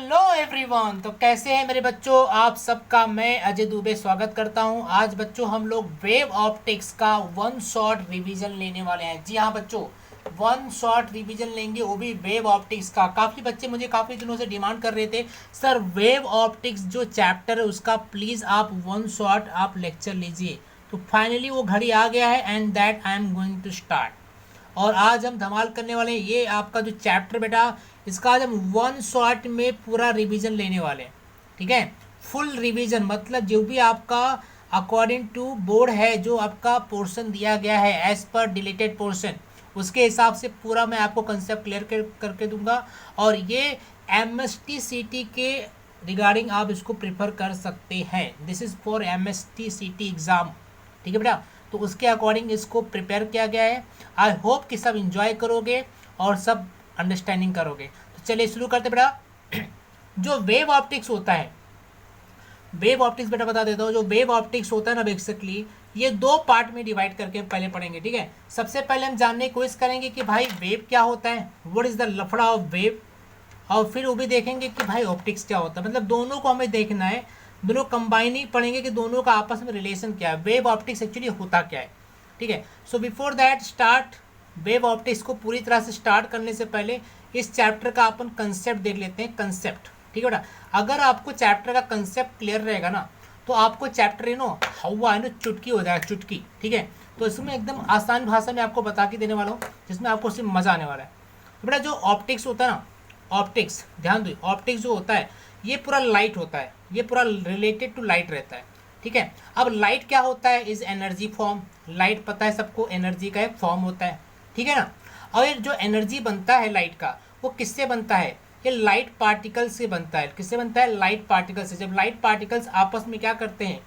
Hello everyone. तो कैसे हैं मेरे बच्चों, आप सबका मैं अजय दुबे स्वागत करता हूं। आज बच्चों हम लोग वेव ऑप्टिक्स का वन शॉट रिवीजन लेने वाले हैं। जी हाँ बच्चों, वन शॉट रिवीजन लेंगे, वो भी वेव ऑप्टिक्स का। काफ़ी बच्चे मुझे काफ़ी दिनों से डिमांड कर रहे थे, सर वेव ऑप्टिक्स जो चैप्टर है उसका प्लीज़ आप वन शॉट आप लेक्चर लीजिए। तो फाइनली वो घड़ी आ गया है and that I am going to start. और आज हम धमाल करने वाले हैं। ये आपका जो चैप्टर बेटा, इसका आज हम वन शॉट में पूरा रिवीजन लेने वाले हैं। ठीक है, फुल रिवीजन मतलब जो भी आपका अकॉर्डिंग टू बोर्ड है, जो आपका पोर्शन दिया गया है एज पर डिलीटेड पोर्शन, उसके हिसाब से पूरा मैं आपको कंसेप्ट क्लियर करके दूंगा। और ये M S T C T के रिगार्डिंग आप इसको प्रेफर कर सकते हैं। This is for M S T C T exam. ठीक है बेटा, तो उसके अकॉर्डिंग इसको प्रिपेयर किया गया है। आई होप कि सब इंजॉय करोगे और सब अंडरस्टैंडिंग करोगे। तो चलिए शुरू करते बेटा। जो वेव ऑप्टिक्स होता है, वेव ऑप्टिक्स बेटा बता देता हूँ। जो वेव ऑप्टिक्स होता है ना, बेसिकली ये दो पार्ट में डिवाइड करके हम पहले पढ़ेंगे। ठीक है, सबसे पहले हम जानने की कोशिश करेंगे कि भाई वेव क्या होता है, व्हाट इज़ द लफड़ा ऑफ वेव। और फिर वो भी देखेंगे कि भाई ऑप्टिक्स क्या होता है। मतलब दोनों को हमें देखना है, दोनों कंबाइन ही पढ़ेंगे कि दोनों का आपस में रिलेशन क्या है, वेव ऑप्टिक्स एक्चुअली होता क्या है। ठीक है, so before that start wave optics को पूरी तरह से स्टार्ट करने से पहले इस चैप्टर का अपन कंसेप्ट देख लेते हैं। कंसेप्ट, ठीक है बेटा, अगर आपको चैप्टर का कंसेप्ट क्लियर रहेगा ना, तो आपको चैप्टर हवा चुटकी हो जाएगा, चुटकी। ठीक है, तो इसमें एकदम आसान भाषा में आपको बता के देने वाला हूँ, जिसमें आपको सिर्फ मज़ा आने वाला है। तो बेटा जो ऑप्टिक्स होता है ना, ऑप्टिक्स ध्यान दो, ऑप्टिक्स जो होता है ये पूरा लाइट होता है, ये पूरा रिलेटेड टू लाइट रहता है। ठीक है, अब लाइट क्या होता है, इज एनर्जी फॉर्म। लाइट पता है सबको, एनर्जी का एक फॉर्म होता है। ठीक है ना, और ये जो एनर्जी बनता है लाइट का, वो किससे बनता है, ये लाइट पार्टिकल से बनता है। किससे बनता है, लाइट पार्टिकल से। जब लाइट पार्टिकल्स आपस में क्या करते हैं,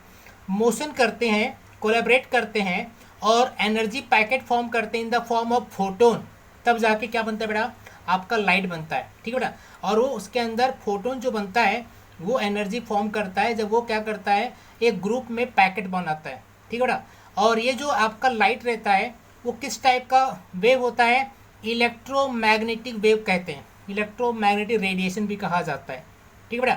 मोशन करते हैं, कोलैबोरेट करते हैं और एनर्जी पैकेट फॉर्म करते हैं इन द फॉर्म ऑफ फोटोन, तब जाके क्या बनता है बेटा, आपका लाइट बनता है। ठीक है बेटा, और वो उसके अंदर फोटोन जो बनता है वो एनर्जी फॉर्म करता है जब वो क्या करता है, एक ग्रुप में पैकेट बनाता है। ठीक है बेटा, और ये जो आपका लाइट रहता है वो किस टाइप का वेव होता है, इलेक्ट्रोमैग्नेटिक वेव कहते हैं, इलेक्ट्रोमैग्नेटिक रेडिएशन भी कहा जाता है। ठीक है बेटा,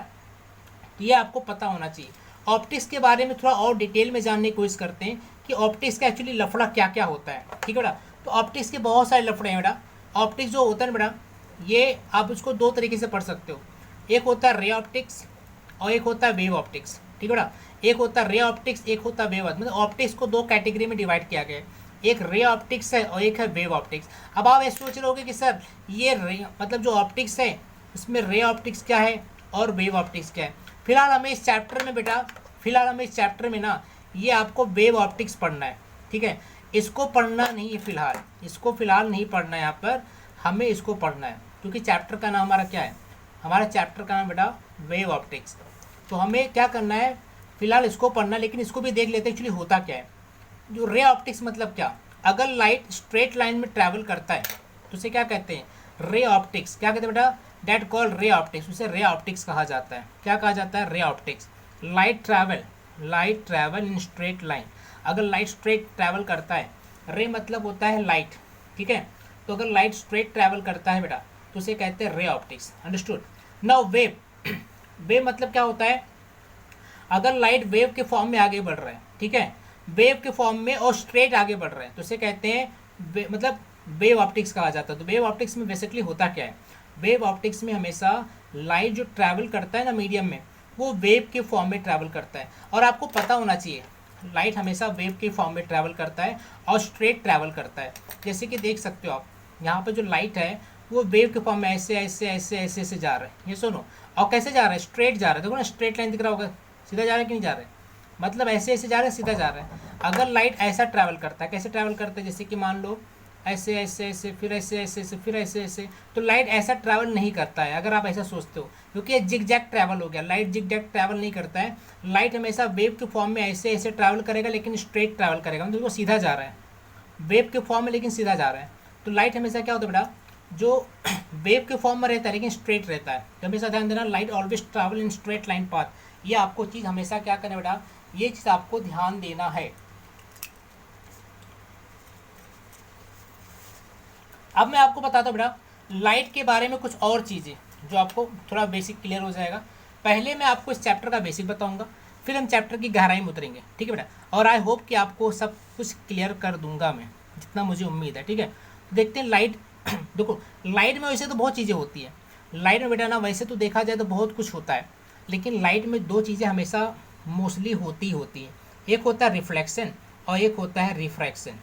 तो ये आपको पता होना चाहिए। ऑप्टिक्स के बारे में थोड़ा और डिटेल में जानने की कोशिश करते हैं कि ऑप्टिक्स का एक्चुअली लफड़ा क्या क्या होता है। ठीक है बेटा, तो ऑप्टिक्स के बहुत सारे लफड़े हैं बेटा। ऑप्टिक्स जो होता है ना बेटा, ये आप उसको दो तरीके से पढ़ सकते हो। एक होता है रे ऑप्टिक्स और एक होता है वेव ऑप्टिक्स। ठीक है बेटा, एक होता है रे ऑप्टिक्स, एक होता है वेव। मतलब ऑप्टिक्स को दो कैटेगरी में डिवाइड किया गया है, एक रे ऑप्टिक्स है और एक है वेव ऑप्टिक्स। अब आप ये सोच रहे होगे कि सर ये रे मतलब जो ऑप्टिक्स है इसमें रे ऑप्टिक्स क्या है और वेव ऑप्टिक्स क्या है। फिलहाल हमें इस चैप्टर में बेटा, फिलहाल हमें इस चैप्टर में ना ये आपको वेव ऑप्टिक्स पढ़ना है। ठीक है, इसको पढ़ना नहीं है फिलहाल, इसको फिलहाल नहीं पढ़ना है, यहाँ पर हमें इसको पढ़ना है क्योंकि चैप्टर का नाम हमारा क्या है, हमारा चैप्टर का नाम बेटा वेव ऑप्टिक्स। तो हमें क्या करना है, फिलहाल इसको पढ़ना है, लेकिन इसको भी देख लेते हैं एक्चुअली होता क्या है। जो रे ऑप्टिक्स मतलब क्या, अगर लाइट स्ट्रेट लाइन में ट्रैवल करता है तो उसे क्या कहते हैं, रे ऑप्टिक्स। क्या कहते हैं बेटा, डेट कॉल रे ऑप्टिक्स, उसे रे ऑप्टिक्स कहा जाता है। क्या कहा जाता है, ray optics. Light travel in straight line, अगर लाइट स्ट्रेट ट्रैवल करता है, रे मतलब होता है लाइट। ठीक है, तो अगर लाइट स्ट्रेट ट्रैवल करता है बेटा तो उसे कहते हैं ray optics. Understood. Now wave, wave मतलब क्या होता है, अगर लाइट वेव के फॉर्म में आगे बढ़ रहा है, ठीक है, वेव के फॉर्म में और स्ट्रेट आगे बढ़ रहे हैं तो उसे कहते हैं मतलब वेव ऑप्टिक्स कहा जाता है। तो वेव ऑप्टिक्स में बेसिकली होता क्या है, वेव ऑप्टिक्स में हमेशा लाइट जो ट्रैवल करता है ना मीडियम में, वो वेव के फॉर्म में ट्रैवल करता है। और आपको पता होना चाहिए लाइट हमेशा वेव के फॉर्म में ट्रैवल करता है और स्ट्रेट ट्रैवल करता है। जैसे कि देख सकते हो आप यहाँ पर जो लाइट है वो वेव के फॉर्म में ऐसे ऐसे ऐसे ऐसे ऐसे जा रहा है, ये सुनो, और कैसे जा रहा है, स्ट्रेट जा रहा है। देखो ना स्ट्रेट लाइन दिख रहा होगा, सीधा जा रहा है कि नहीं जा रहा है, मतलब ऐसे ऐसे जा रहा है, सीधा जा रहा है। अगर लाइट ऐसा ट्रैवल करता है, कैसे ट्रैवल करता है, जैसे कि मान लो ऐसे ऐसे ऐसे फिर ऐसे ऐसे ऐसे फिर ऐसे ऐसे, तो लाइट ऐसा ट्रैवल नहीं करता है अगर आप ऐसा सोचते हो, क्योंकि ये जिग जैग ट्रैवल हो गया। लाइट जिग जैग ट्रैवल नहीं करता है, लाइट हमेशा वेव के फॉर्म में ऐसे ऐसे ट्रैवल करेगा लेकिन स्ट्रेट ट्रैवल करेगा, मतलब वो सीधा जा रहा है, वेव के फॉर्म में लेकिन सीधा जा रहा है। तो लाइट हमेशा क्या होता है बेटा, जो वेव के फॉर्म में रहता है लेकिन स्ट्रेट रहता है। तो हमेशा ध्यान देना, light always travel in straight line path. ये आपको चीज़ हमेशा क्या करना बेटा, ये चीज़ आपको ध्यान देना है। अब मैं आपको बताता हूँ बेटा लाइट के बारे में कुछ और चीज़ें। जो आपको थोड़ा बेसिक क्लियर हो जाएगा। पहले मैं आपको इस चैप्टर का बेसिक बताऊंगा, फिर हम चैप्टर की गहराई में उतरेंगे, ठीक है बेटा। और आई होप कि आपको सब कुछ क्लियर कर दूंगा मैं, जितना मुझे उम्मीद है, ठीक है। तो देखते हैं लाइट। देखो लाइट में वैसे तो बहुत चीज़ें होती है, लाइट में बेटा ना वैसे तो देखा जाए तो बहुत कुछ होता है, लेकिन लाइट में दो चीज़ें हमेशा मोस्टली होती हैं। एक होता है रिफ्लेक्शन और एक होता है रिफ्रैक्शन।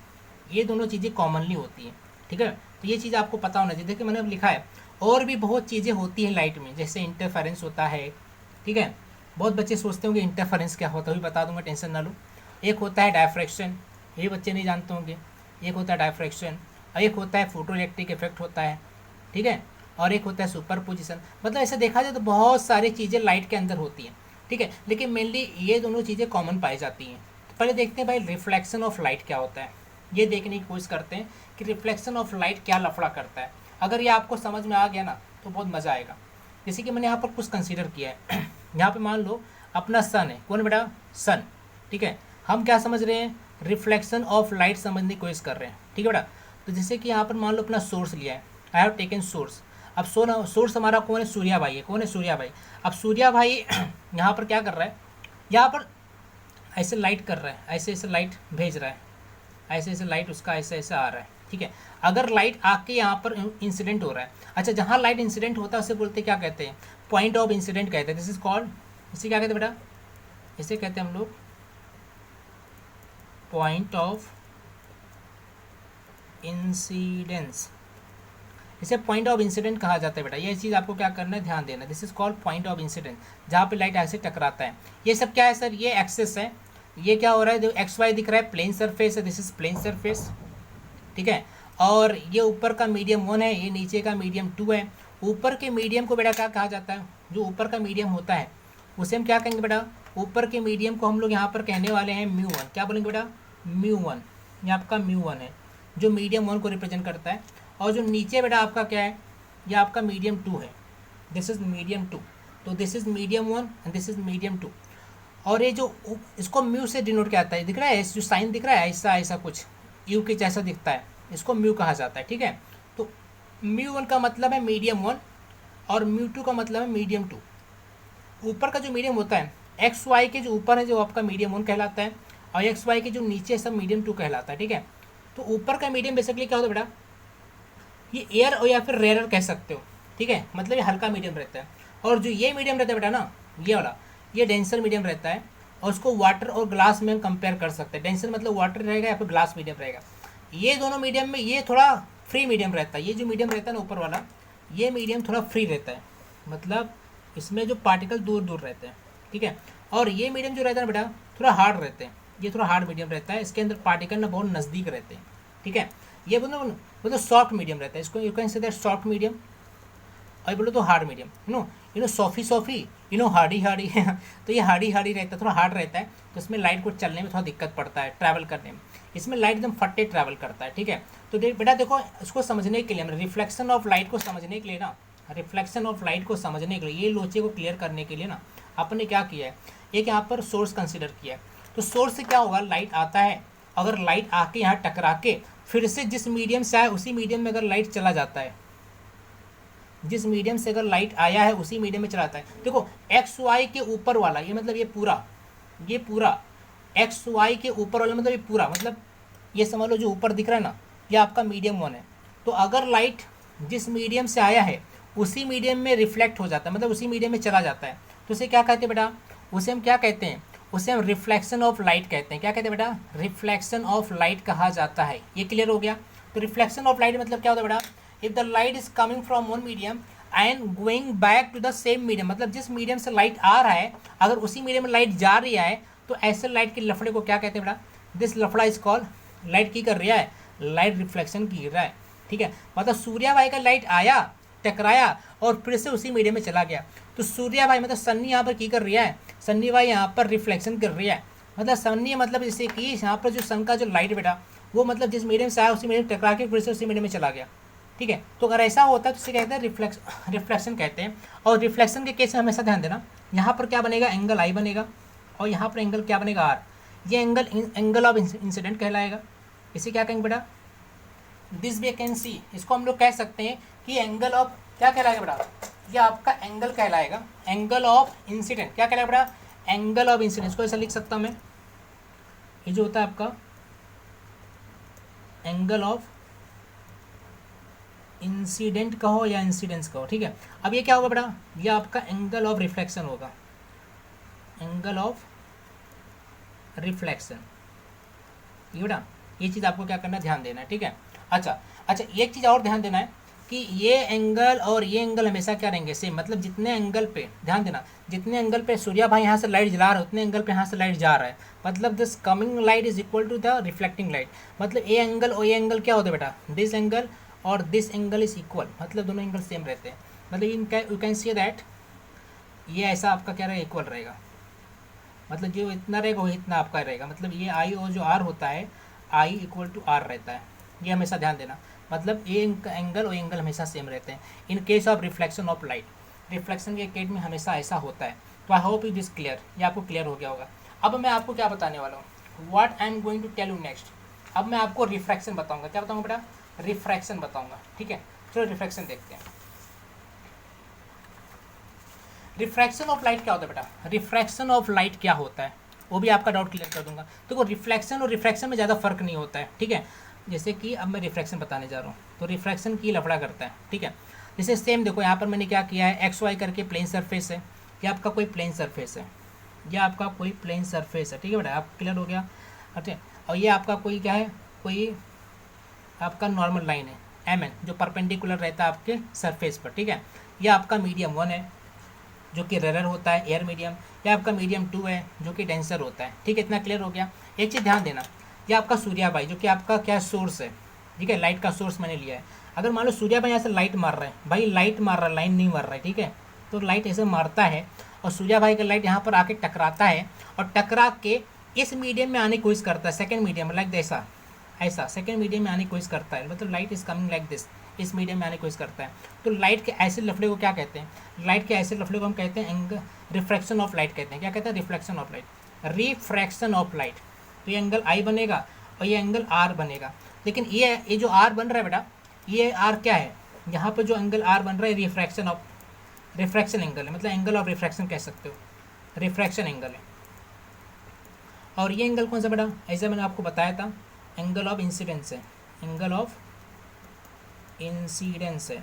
ये दोनों चीज़ें कॉमनली होती हैं, ठीक है। तो ये चीज़ आपको पता होना चाहिए। देखिए मैंने अब लिखा है और भी बहुत चीज़ें होती हैं लाइट में, जैसे इंटरफेरेंस होता है, ठीक है। बहुत बच्चे सोचते होंगे इंटरफेरेंस क्या होता है, भी बता दूंगा, टेंशन ना लो। एक होता है डायफ्रैक्शन, ये बच्चे नहीं जानते होंगे। एक होता है डायफ्रैक्शन और एक होता है फोटो इलेक्ट्रिक इफेक्ट होता है, ठीक है। और एक होता है सुपर पोजिशन। मतलब ऐसे देखा जाए तो बहुत सारी चीज़ें लाइट के अंदर होती हैं, ठीक है, लेकिन मेनली ये दोनों चीज़ें कॉमन पाई जाती हैं। तो पहले देखते हैं भाई रिफ्लेक्शन ऑफ लाइट क्या होता है, ये देखने की कोशिश करते हैं कि रिफ्लेक्शन ऑफ लाइट क्या लफड़ा करता है। अगर ये आपको समझ में आ गया ना तो बहुत मज़ा आएगा। जैसे कि मैंने यहाँ पर कुछ कंसीडर किया है। यहाँ पे मान लो अपना सन है, कौन बेटा, सन, ठीक है। हम क्या समझ रहे हैं, रिफ्लेक्शन ऑफ लाइट समझने की कोशिश कर रहे हैं, ठीक है बेटा। तो जैसे कि यहाँ पर मान लो अपना सोर्स लिया है, आई हैव टेकन सोर्स। अब सोर्स हमारा कौन है, सूर्या भाई है। कौन है, सूर्या भाई। अब सूर्या भाई यहाँ पर क्या कर रहा है, यहाँ पर ऐसे लाइट कर रहा है, ऐसे ऐसे लाइट भेज रहा है, ऐसे ऐसे लाइट उसका ऐसे ऐसे आ रहा है, ठीक है। अगर लाइट आके यहाँ पर इंसिडेंट हो रहा है, अच्छा जहाँ लाइट इंसिडेंट होता है उसे बोलते क्या कहते हैं, पॉइंट ऑफ इंसिडेंट कहते हैं। दिस इज कॉल्ड, इसे क्या कहते हैं बेटा, इसे कहते हैं हम लोग पॉइंट ऑफ इंसिडेंस। इसे पॉइंट ऑफ इंसिडेंट कहा जाता है बेटा। ये चीज़ आपको क्या करना है, ध्यान देना। This is called point of incident, जहाँ पे लाइट ऐसे टकराता है। ये सब क्या है सर, ये एक्सेस है। ये क्या हो रहा है, जो एक्स वाई दिख रहा है प्लेन सरफेस है, दिस इज प्लेन सरफेस, ठीक है। और ये ऊपर का मीडियम 1 है, ये नीचे का मीडियम 2 है। ऊपर के मीडियम को बेटा क्या कहा जाता है, जो ऊपर का मीडियम होता है उसे हम क्या कहेंगे बेटा, ऊपर के मीडियम को हम लोग यहाँ पर कहने वाले हैं μ1। क्या बोलेंगे बेटा, μ1। ये आपका μ1 है जो मीडियम 1 को रिप्रेजेंट करता है। और जो नीचे बेटा आपका क्या है, ये आपका मीडियम 2 है, दिस इज मीडियम 2। तो this is medium 1 and this is medium 2। और ये जो इसको म्यू से डिनोट क्या आता है, दिख रहा है जो साइन दिख रहा है, ऐसा ऐसा कुछ यू के जैसा दिखता है, इसको म्यू कहा जाता है, ठीक है। तो μ1 का मतलब है मीडियम 1 और μ2 का मतलब है मीडियम 2। ऊपर का जो मीडियम होता है, एक्स वाई के जो ऊपर है जो आपका मीडियम 1 कहलाता है, और एक्स वाई के जो नीचे सब मीडियम 2 कहलाता है, ठीक है। तो ऊपर का मीडियम बेसिकली क्या होता है बेटा, ये एयर और या फिर रेयर कह सकते हो, ठीक है, मतलब ये हल्का मीडियम रहता है। और जो ये मीडियम रहता है बेटा ना, ये वाला, ये डेंसर मीडियम रहता है। और उसको वाटर और ग्लास में हम कंपेयर कर सकते हैं। डेंसर मतलब वाटर रहेगा या फिर ग्लास मीडियम रहेगा। ये दोनों मीडियम में ये थोड़ा फ्री मीडियम रहता है। ये जो मीडियम रहता है ना ऊपर वाला, ये मीडियम थोड़ा फ्री रहता है, मतलब इसमें जो पार्टिकल दूर दूर रहते हैं, ठीक है। और ये मीडियम जो रहता है ना बेटा, थोड़ा हार्ड रहते हैं। ये थोड़ा हार्ड मीडियम रहता है, इसके अंदर पार्टिकल ना बहुत नज़दीक रहते हैं, ठीक है। ये बोलो सॉफ्ट मीडियम रहता है, इसको you can say that soft medium. और बोलो तो hard medium, you know Sophie, Hardy तो ये हार्डी रहता है, थोड़ा हार्ड रहता है। तो इसमें लाइट को चलने में थोड़ा दिक्कत पड़ता है, ट्रैवल करने में। इसमें लाइट एकदम फट्टे ट्रैवल करता है, ठीक है। तो बेटा देखो, इसको समझने के लिए, रिफ्लेक्शन ऑफ लाइट को समझने के लिए ना, रिफ्लेक्शन ऑफ लाइट को समझने के लिए, ये लोचे को क्लियर करने के लिए ना, आपने क्या किया है, एक यहाँ पर सोर्स कंसिडर किया है। तो सोर्स से क्या होगा, लाइट आता है, अगर लाइट आके यहाँ टकरा के फिर से जिस मीडियम से आया उसी मीडियम में अगर लाइट चला जाता है, जिस मीडियम से अगर लाइट आया है उसी मीडियम में चलाता है। देखो एक्स वाई के ऊपर वाला, ये मतलब ये पूरा एक्स वाई के ऊपर वाला, मतलब ये पूरा, मतलब ये समझ लो जो ऊपर दिख रहा है ना, ये आपका मीडियम 1 है। तो अगर लाइट जिस मीडियम से आया है उसी मीडियम में रिफ्लेक्ट हो जाता है, मतलब उसी मीडियम में चला जाता है, तो उसे क्या कहते हैं बेटा, उसे हम क्या कहते हैं, उसे हम रिफ्लेक्शन ऑफ लाइट कहते हैं। क्या कहते हैं बेटा, रिफ्लेक्शन ऑफ लाइट कहा जाता है। ये क्लियर हो गया। तो रिफ्लेक्शन ऑफ लाइट मतलब क्या होता है बेटा, if the light is coming from one medium and going back to the same medium, मतलब जिस मीडियम से लाइट आ रहा है अगर उसी मीडियम में लाइट जा रही है, तो ऐसे लाइट के लफड़े को क्या कहते हैं बेटा, दिस लफड़ा इज कॉल्ड, लाइट की कर रहा है, लाइट रिफ्लेक्शन की रहा है, ठीक है। मतलब सूर्या भाई का लाइट आया, टकराया और फिर से उसी मीडियम में चला गया। तो सूर्या भाई मतलब सन्नी यहाँ पर की कर रहा है, सन्नी भाई यहाँ पर रिफ्लेक्शन कर रही है। मतलब सन्नी मतलब जैसे कि यहाँ पर जो सन का जो लाइट बेटा, वो मतलब जिस मीडियम से आया उसी मीडियम टकरा के फिर से उसी मीडियम में चला गया, ठीक है। तो अगर ऐसा होता है तो इसे कहते हैं रिफ्लेक्शन कहते हैं। और रिफ्लेक्शन के केस में हमेशा ध्यान देना, यहाँ पर क्या बनेगा, एंगल आई बनेगा, और यहाँ पर एंगल क्या बनेगा, आर। ये एंगल ऑफ इंसिडेंट कहलाएगा। इसे क्या कहेंगे बेटा, दिस वी कैन सी, इसको हम लोग कह सकते हैं कि एंगल ऑफ क्या कहलाएगा बेटा, ये आपका एंगल कहलाएगा, एंगल ऑफ इंसिडेंट। क्या कहलाएगा बेटा? Angle of incidence. को ऐसा लिख सकता हूं मैं, ये जो होता है आपका एंगल ऑफ इंसिडेंट कहो या इंसिडेंस कहो, ठीक है। अब ये क्या होगा बेटा? ये आपका एंगल ऑफ रिफ्लेक्शन होगा, एंगल ऑफ रिफ्लेक्शन। ये बेटा ये चीज़ आपको क्या करना है, ध्यान देना है, ठीक है। अच्छा अच्छा, एक चीज़ और ध्यान देना है कि ये एंगल और ये एंगल हमेशा क्या रहेंगे, सेम। मतलब जितने एंगल पे, ध्यान देना, जितने एंगल पे सूर्या भाई यहाँ से लाइट जला रहा है उतने एंगल पे यहाँ से लाइट जा रहा है। मतलब this coming light is equal to the reflecting light. मतलब ये एंगल और ये एंगल क्या होता है बेटा? दिस एंगल और दिस एंगल इज इक्वल, मतलब दोनों एंगल सेम रहते हैं। मतलब यू कैन सी दैट ये ऐसा आपका क्या रहेगा, इक्वल रहेगा। मतलब जो इतना रहेगा वही इतना आपका रहेगा। मतलब ये आई और जो आर होता है, आई इक्वल टू आर रहता है। ये हमेशा ध्यान देना। मतलब ये एंगल और एंगल हमेशा सेम रहते हैं in case of reflection of light. Reflection के केस में हमेशा ऐसा होता है। तो I hope it is clear, ये आपको क्लियर हो गया होगा। अब मैं आपको क्या बताने वाला हूँ, what I am going to tell you next. अब मैं आपको रिफ्रैक्शन बताऊँगा। क्या बताऊँगा बेटा? रिफ्रैक्शन बताऊँगा, ठीक है। चलो रिफ्रैक्शन देखते हैं। रिफ्रैक्शन ऑफ लाइट क्या होता है बेटा? रिफ्रैक्शन ऑफ लाइट क्या होता है वो भी आपका डाउट क्लियर कर दूंगा। देखो रिफ्लेक्शन और रिफ्रैक्शन में ज़्यादा फर्क नहीं होता है, ठीक है। जैसे कि अब मैं रिफ्रैक्शन बताने जा रहा हूँ, तो रिफ्रैक्शन की लफड़ा करता है, ठीक है। जैसे सेम देखो यहाँ पर मैंने क्या किया है, एक्स वाई करके प्लेन सरफेस है, ये आपका कोई प्लेन सरफेस है, ये आपका कोई प्लेन सरफेस है, ठीक है बेटा। आप क्लियर हो गया, अच्छा। और ये आपका कोई क्या है, कोई आपका नॉर्मल लाइन है एम एन, जो परपेंडिकुलर रहता है आपके सरफेस पर, ठीक है। ये आपका मीडियम 1 है जो कि रेरर होता है, एयर मीडियम। या आपका मीडियम 2 है जो कि डेंसर होता है, ठीक है। इतना क्लियर हो गया। एक चीज़ ध्यान देना, ये आपका सूर्या भाई जो कि आपका क्या सोर्स है, ठीक है, लाइट का सोर्स मैंने लिया है। अगर मान लो सूर्या भाई यहाँ से लाइट मार रहा है, भाई लाइट मार रहा है, लाइन नहीं मार रहा है, ठीक है। तो लाइट ऐसे मारता है और सूर्या भाई का लाइट यहाँ पर आके टकराता है और टकरा के इस मीडियम में आने की कोशिश करता है, सेकेंड मीडियम लाइक ऐसा, ऐसा सेकेंड मीडियम में आने की कोशिश करता है। मतलब light is coming like this, इस मीडियम में आने की कोशिश करता है। तो लाइट के ऐसे लफड़े को क्या कहते हैं? लाइट के ऐसे लफड़े को हम कहते हैं रिफ्रैक्शन ऑफ लाइट कहते हैं। क्या कहते हैं? Reflection of light, refraction of light. तो ये एंगल आई बनेगा और ये एंगल आर बनेगा। लेकिन ये जो आर बन रहा है बेटा, ये आर क्या है? यहाँ पर जो एंगल आर बन रहा है रिफ्रैक्शन ऑफ, रिफ्रैक्शन एंगल है, मतलब एंगल ऑफ रिफ्रैक्शन कह सकते हो, रिफ्रैक्शन एंगल है। और ये एंगल कौन सा बेटा? ऐसा मैंने आपको बताया था, एंगल ऑफ इंसिडेंस है, एंगल ऑफ इंसिडेंस है।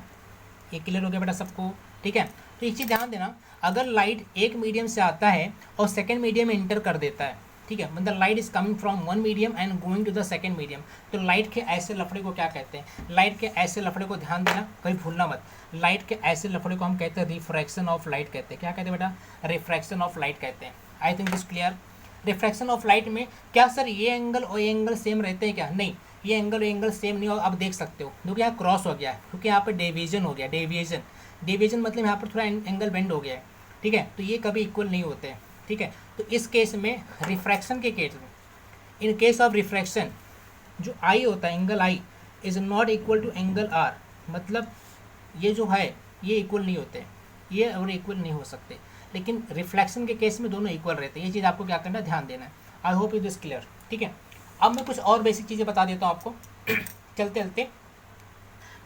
ये क्लियर हो गया बेटा सबको, ठीक है। तो एक चीज़ ध्यान देना, अगर लाइट एक मीडियम से आता है और सेकेंड मीडियम में इंटर कर देता है, ठीक है, मतलब light is coming from one medium and going to the second medium, तो लाइट के ऐसे लफड़े को क्या कहते हैं? लाइट के ऐसे लफड़े को ध्यान देना, कहीं भूलना मत। लाइट के ऐसे लफड़े को हम कहते हैं रिफ्रैक्शन ऑफ लाइट कहते हैं। क्या कहते हैं बेटा? रिफ्रैक्शन ऑफ लाइट कहते हैं। I think this clear. Refraction of light में क्या सर ये एंगल और ये एंगल सेम रहते हैं क्या? नहीं, ये एंगल सेम नहीं हो। अब देख सकते हो क्योंकि यहाँ क्रॉस हो गया है, क्योंकि यहाँ पर डेविएशन हो गया, डेविएशन, डेविएशन मतलब यहाँ पर थोड़ा एंगल बेंड हो गया है, ठीक है। तो ये कभी इक्वल नहीं होते हैं, ठीक है। तो इस केस में, रिफ्रैक्शन के केस में, इन केस ऑफ रिफ्रैक्शन जो आई होता है, angle i is not equal to angle r. मतलब ये जो है ये इक्वल नहीं होते, ये और इक्वल नहीं हो सकते। लेकिन रिफ्लेक्शन के केस में दोनों इक्वल रहते हैं। ये चीज़ आपको क्या करना है, ध्यान देना है। I hope it is clear, ठीक है। अब मैं कुछ और बेसिक चीज़ें बता देता हूँ आपको चलते चलते।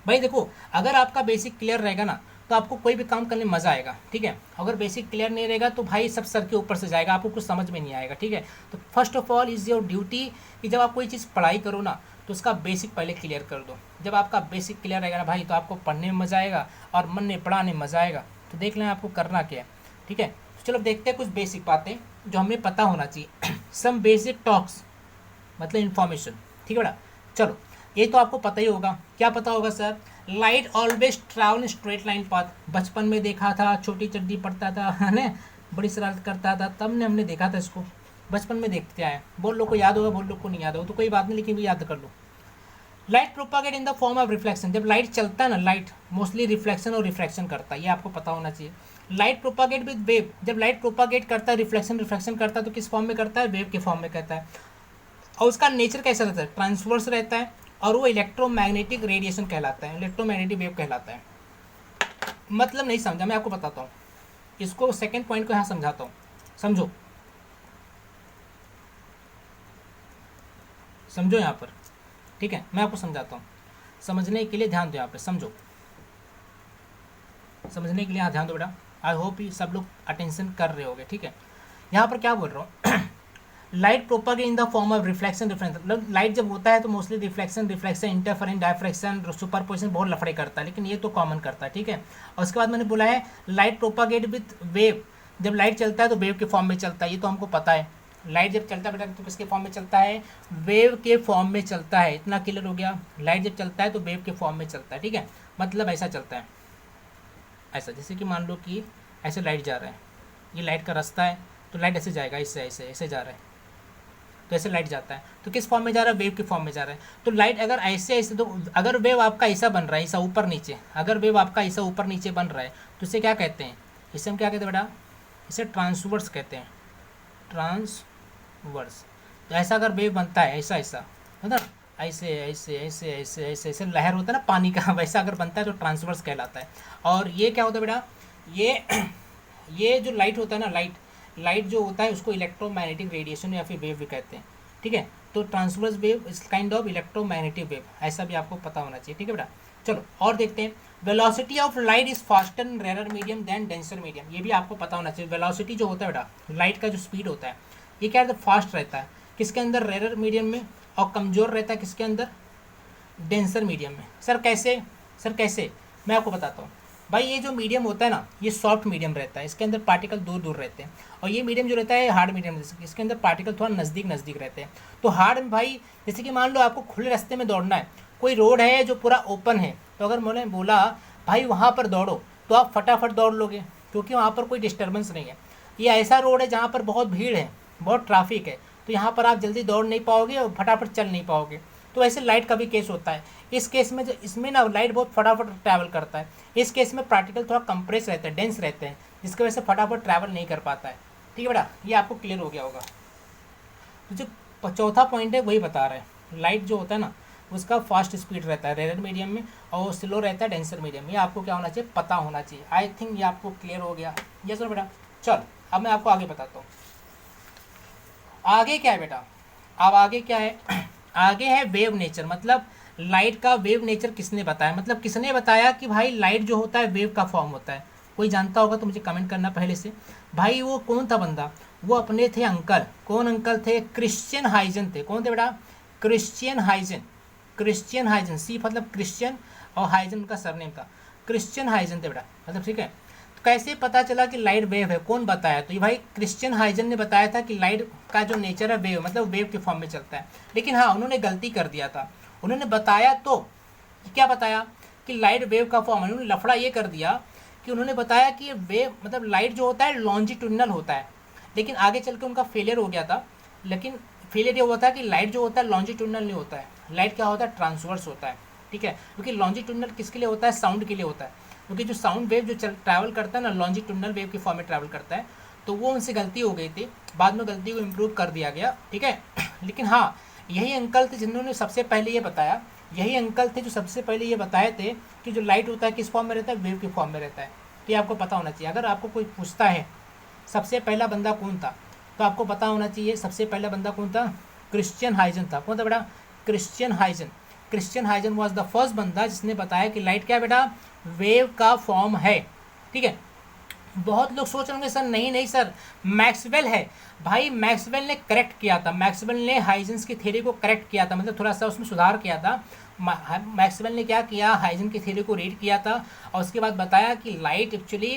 भाई देखो, अगर आपका बेसिक क्लियर रहेगा ना तो आपको कोई भी काम करने में मज़ा आएगा, ठीक है। अगर बेसिक क्लियर नहीं रहेगा तो भाई सब सर के ऊपर से जाएगा, आपको कुछ समझ में नहीं आएगा, ठीक है। तो first of all is your duty कि जब आप कोई चीज़ पढ़ाई करो ना तो उसका बेसिक पहले क्लियर कर दो। जब आपका बेसिक क्लियर रहेगा ना भाई तो आपको पढ़ने में मज़ा आएगा और मन में पढ़ाने में मज़ा आएगा। तो देख लें आपको करना क्या है, ठीक है। तो चलो देखते हैं कुछ बेसिक बातें जो हमें पता होना चाहिए सम बेसिक टॉक्स, मतलब इन्फॉर्मेशन, ठीक है बेटा। चलो ये तो आपको पता ही होगा। क्या पता होगा sir? Light always travel straight line path. बचपन में देखा था, छोटी चड्डी पढ़ता था, है ना, बड़ी शरारत करता था, तब ने हमने देखा था इसको, बचपन में देखते आए। बहुत लोग को याद होगा, बहुत लोग को नहीं याद होगा, तो कोई बात नहीं, लेकिन भी याद कर लो। Light propagate in the form of reflection. जब लाइट चलता है ना, लाइट मोस्टली रिफ्लेक्शन और रिफ्रैक्शन करता है, ये आपको पता होना चाहिए। Light propagate with wave. जब लाइट प्रोपागेट करता है, रिफ्लेक्शन करता है, तो किस फॉर्म में करता है? वेव के फॉर्म में करता है। और उसका नेचर कैसा रहता है? ट्रांसवर्स रहता है और वो इलेक्ट्रोमैग्नेटिक रेडिएशन कहलाता है, इलेक्ट्रोमैग्नेटिक वेव कहलाता है। मतलब नहीं समझा, मैं आपको बताता हूँ इसको, सेकेंड पॉइंट को यहाँ समझाता हूँ, समझो, समझो यहाँ पर, ठीक है। मैं आपको समझाता हूँ, समझने के लिए ध्यान दो यहाँ पे, समझो। समझने के लिए, हाँ ध्यान दो बेटा। आई होप ये सब लोग अटेंशन कर रहे होगे, ठीक है। यहाँ पर क्या बोल रहा हूँ light propagate in the form of reflection difference, मतलब लाइट जब होता है तो mostly reflection, reflection, interference, diffraction, superposition बहुत लफड़े करता है, लेकिन ये तो कॉमन करता है, ठीक है। और उसके बाद मैंने बोला है लाइट प्रोपागेट विथ वेव, जब लाइट चलता है तो वेव के फॉर्म में चलता है, ये तो हमको पता है। लाइट जब चलता है बेटा तो किसके फॉर्म में चलता है, वेव के फॉर्म में चलता है, इतना क्लियर हो गया। लाइट जब चलता है तो वेव के फॉर्म में चलता है, ठीक है। मतलब ऐसा चलता है, ऐसा, जैसे कि मान लो कि ऐसे लाइट जा रहा है, ये लाइट का रास्ता है, तो लाइट ऐसे जाएगा, इससे ऐसे ऐसे जा रहा है, तो ऐसे लाइट जाता है, तो किस फॉर्म में जा रहा है, वेव के फॉर्म में जा रहा है। तो लाइट अगर ऐसे ऐसे, तो अगर वेव आपका ऐसा बन रहा है, ऐसा ऊपर नीचे, अगर वेव आपका ऐसा ऊपर नीचे बन रहा है तो इसे क्या कहते हैं, इसे हम क्या कहते हैं बेटा, इसे ट्रांसवर्स कहते हैं, ट्रांसवर्स। तो ऐसा अगर वेव बनता है, ऐसा ऐसा, मतलब ऐसे ऐसे ऐसे ऐसे ऐसे ऐसे लहर होता है ना पानी का, वैसा अगर बनता है तो ट्रांसवर्स कहलाता है। और ये क्या होता है बेटा, ये जो लाइट होता है ना, लाइट जो होता है उसको इलेक्ट्रोमैग्नेटिक रेडिएशन या फिर वेव भी कहते हैं, ठीक है। तो transverse wave is kind of electromagnetic wave, ऐसा भी आपको पता होना चाहिए, ठीक है बेटा। चलो और देखते हैं, velocity of light is faster in rare medium than denser medium, ये भी आपको पता होना चाहिए। वेलोसिटी जो होता है बेटा, लाइट का जो स्पीड होता है, ये क्या रहता है, फास्ट रहता है, किसके अंदर, रेयर मीडियम में, और कमज़ोर रहता है किसके अंदर, डेंसर मीडियम में। सर कैसे, सर कैसे, मैं आपको बताता हूँ भाई। ये जो मीडियम होता है ना, ये सॉफ्ट मीडियम रहता है, इसके अंदर पार्टिकल दूर दूर रहते हैं। और ये मीडियम जो रहता है हार्ड मीडियम, इसके अंदर पार्टिकल थोड़ा नज़दीक नज़दीक रहते हैं। तो हार्ड में भाई, जैसे कि मान लो आपको खुले रास्ते में दौड़ना है, कोई रोड है जो पूरा ओपन है, तो अगर मैंने बोला भाई वहाँ पर दौड़ो, तो आप फटाफट दौड़ लोगे, क्योंकि वहाँ पर कोई डिस्टर्बेंस नहीं है। ये ऐसा रोड है जहाँ पर बहुत भीड़ है, बहुत ट्रैफिक है, तो यहाँ पर आप जल्दी दौड़ नहीं पाओगे और फटाफट चल नहीं पाओगे। तो ऐसे लाइट का भी केस होता है। इस केस में जो इसमें ना लाइट बहुत फटाफट ट्रैवल करता है, इस केस में पार्टिकल थोड़ा कंप्रेस रहते हैं, डेंस रहते हैं, जिसकी वजह से फटाफट ट्रैवल नहीं कर पाता है, ठीक है बेटा। ये आपको क्लियर हो गया होगा। तो जो चौथा पॉइंट है वही बता रहे हैं, लाइट जो होता है ना उसका फास्ट स्पीड रहता है रेयर मीडियम में, और स्लो रहता है डेंसर मीडियम में। ये आपको क्या होना चाहिए, पता होना चाहिए। आई थिंक ये आपको क्लियर हो गया। यस सर बेटा। चल अब मैं आपको आगे बताता हूँ, आगे क्या है बेटा, अब आगे क्या है आगे है वेव नेचर, मतलब लाइट का वेव नेचर किसने बताया, मतलब किसने बताया कि भाई लाइट जो होता है वेव का फॉर्म होता है। कोई जानता होगा तो मुझे कमेंट करना पहले से। भाई वो कौन था बंदा, वो अपने थे अंकल, कौन अंकल थे, क्रिश्चियन हाइजन थे। कौन थे बेटा, क्रिश्चियन हाइजन, क्रिश्चियन हाइजन, सी मतलब क्रिश्चियन और हाइजन उनका सरनेम था, क्रिश्चियन हाइजन थे बेटा, मतलब ठीक है। तो कैसे पता चला कि लाइट वेव है, कौन बताया, तो ये भाई क्रिश्चियन हाइजन ने बताया था कि लाइट का जो नेचर है वेव, मतलब वेव के फॉर्म में चलता है। लेकिन हाँ उन्होंने गलती कर दिया था, उन्होंने बताया तो क्या बताया कि लाइट वेव का फॉर्म, उन्होंने लफड़ा ये कर दिया कि उन्होंने बताया कि वेव मतलब लाइट जो होता है लॉन्जिट्यूडिनल होता है, लेकिन आगे चल के उनका फेलियर हो गया था। लेकिन फेलियर ये हुआ था कि लाइट जो होता है लॉन्जिट्यूडिनल नहीं होता है, लाइट क्या होता है, ट्रांसवर्स होता है, ठीक है। क्योंकि लॉन्जिट्यूडिनल किसके लिए होता है, साउंड के लिए होता है, क्योंकि जो साउंड वेव जो ट्रैवल करता है ना लॉन्जिट्यूडिनल वेव के फॉर्म में ट्रैवल करता है। तो वो उनसे गलती हो गई थी, बाद में गलती को इम्प्रूव कर दिया गया, ठीक है। लेकिन हाँ यही अंकल थे जिन्होंने सबसे पहले ये बताया, यही अंकल थे जो सबसे पहले ये बताए थे कि जो लाइट होता है किस फॉर्म में रहता है, वेव के फॉर्म में रहता है। तो ये आपको पता होना चाहिए। अगर आपको कोई पूछता है सबसे पहला बंदा कौन था, तो आपको पता होना चाहिए सबसे पहला बंदा कौन था, क्रिश्चियन हाइजन था। कौन था बेटा, Christian Huygens. Christian Huygens was the first बंदा जिसने बताया कि लाइट क्या बेटा, वेव का फॉर्म है, ठीक है। बहुत लोग सोच रहे होंगे सर नहीं नहीं सर मैक्सवेल है। भाई मैक्सवेल ने करेक्ट किया था, मैक्सवेल ने हाइजेंस की थ्योरी को करेक्ट किया था, मतलब थोड़ा सा उसमें सुधार किया था। मैक्सवेल ने क्या किया, हाइजेंस की थ्योरी को रीड किया था और उसके बाद बताया कि लाइट एक्चुअली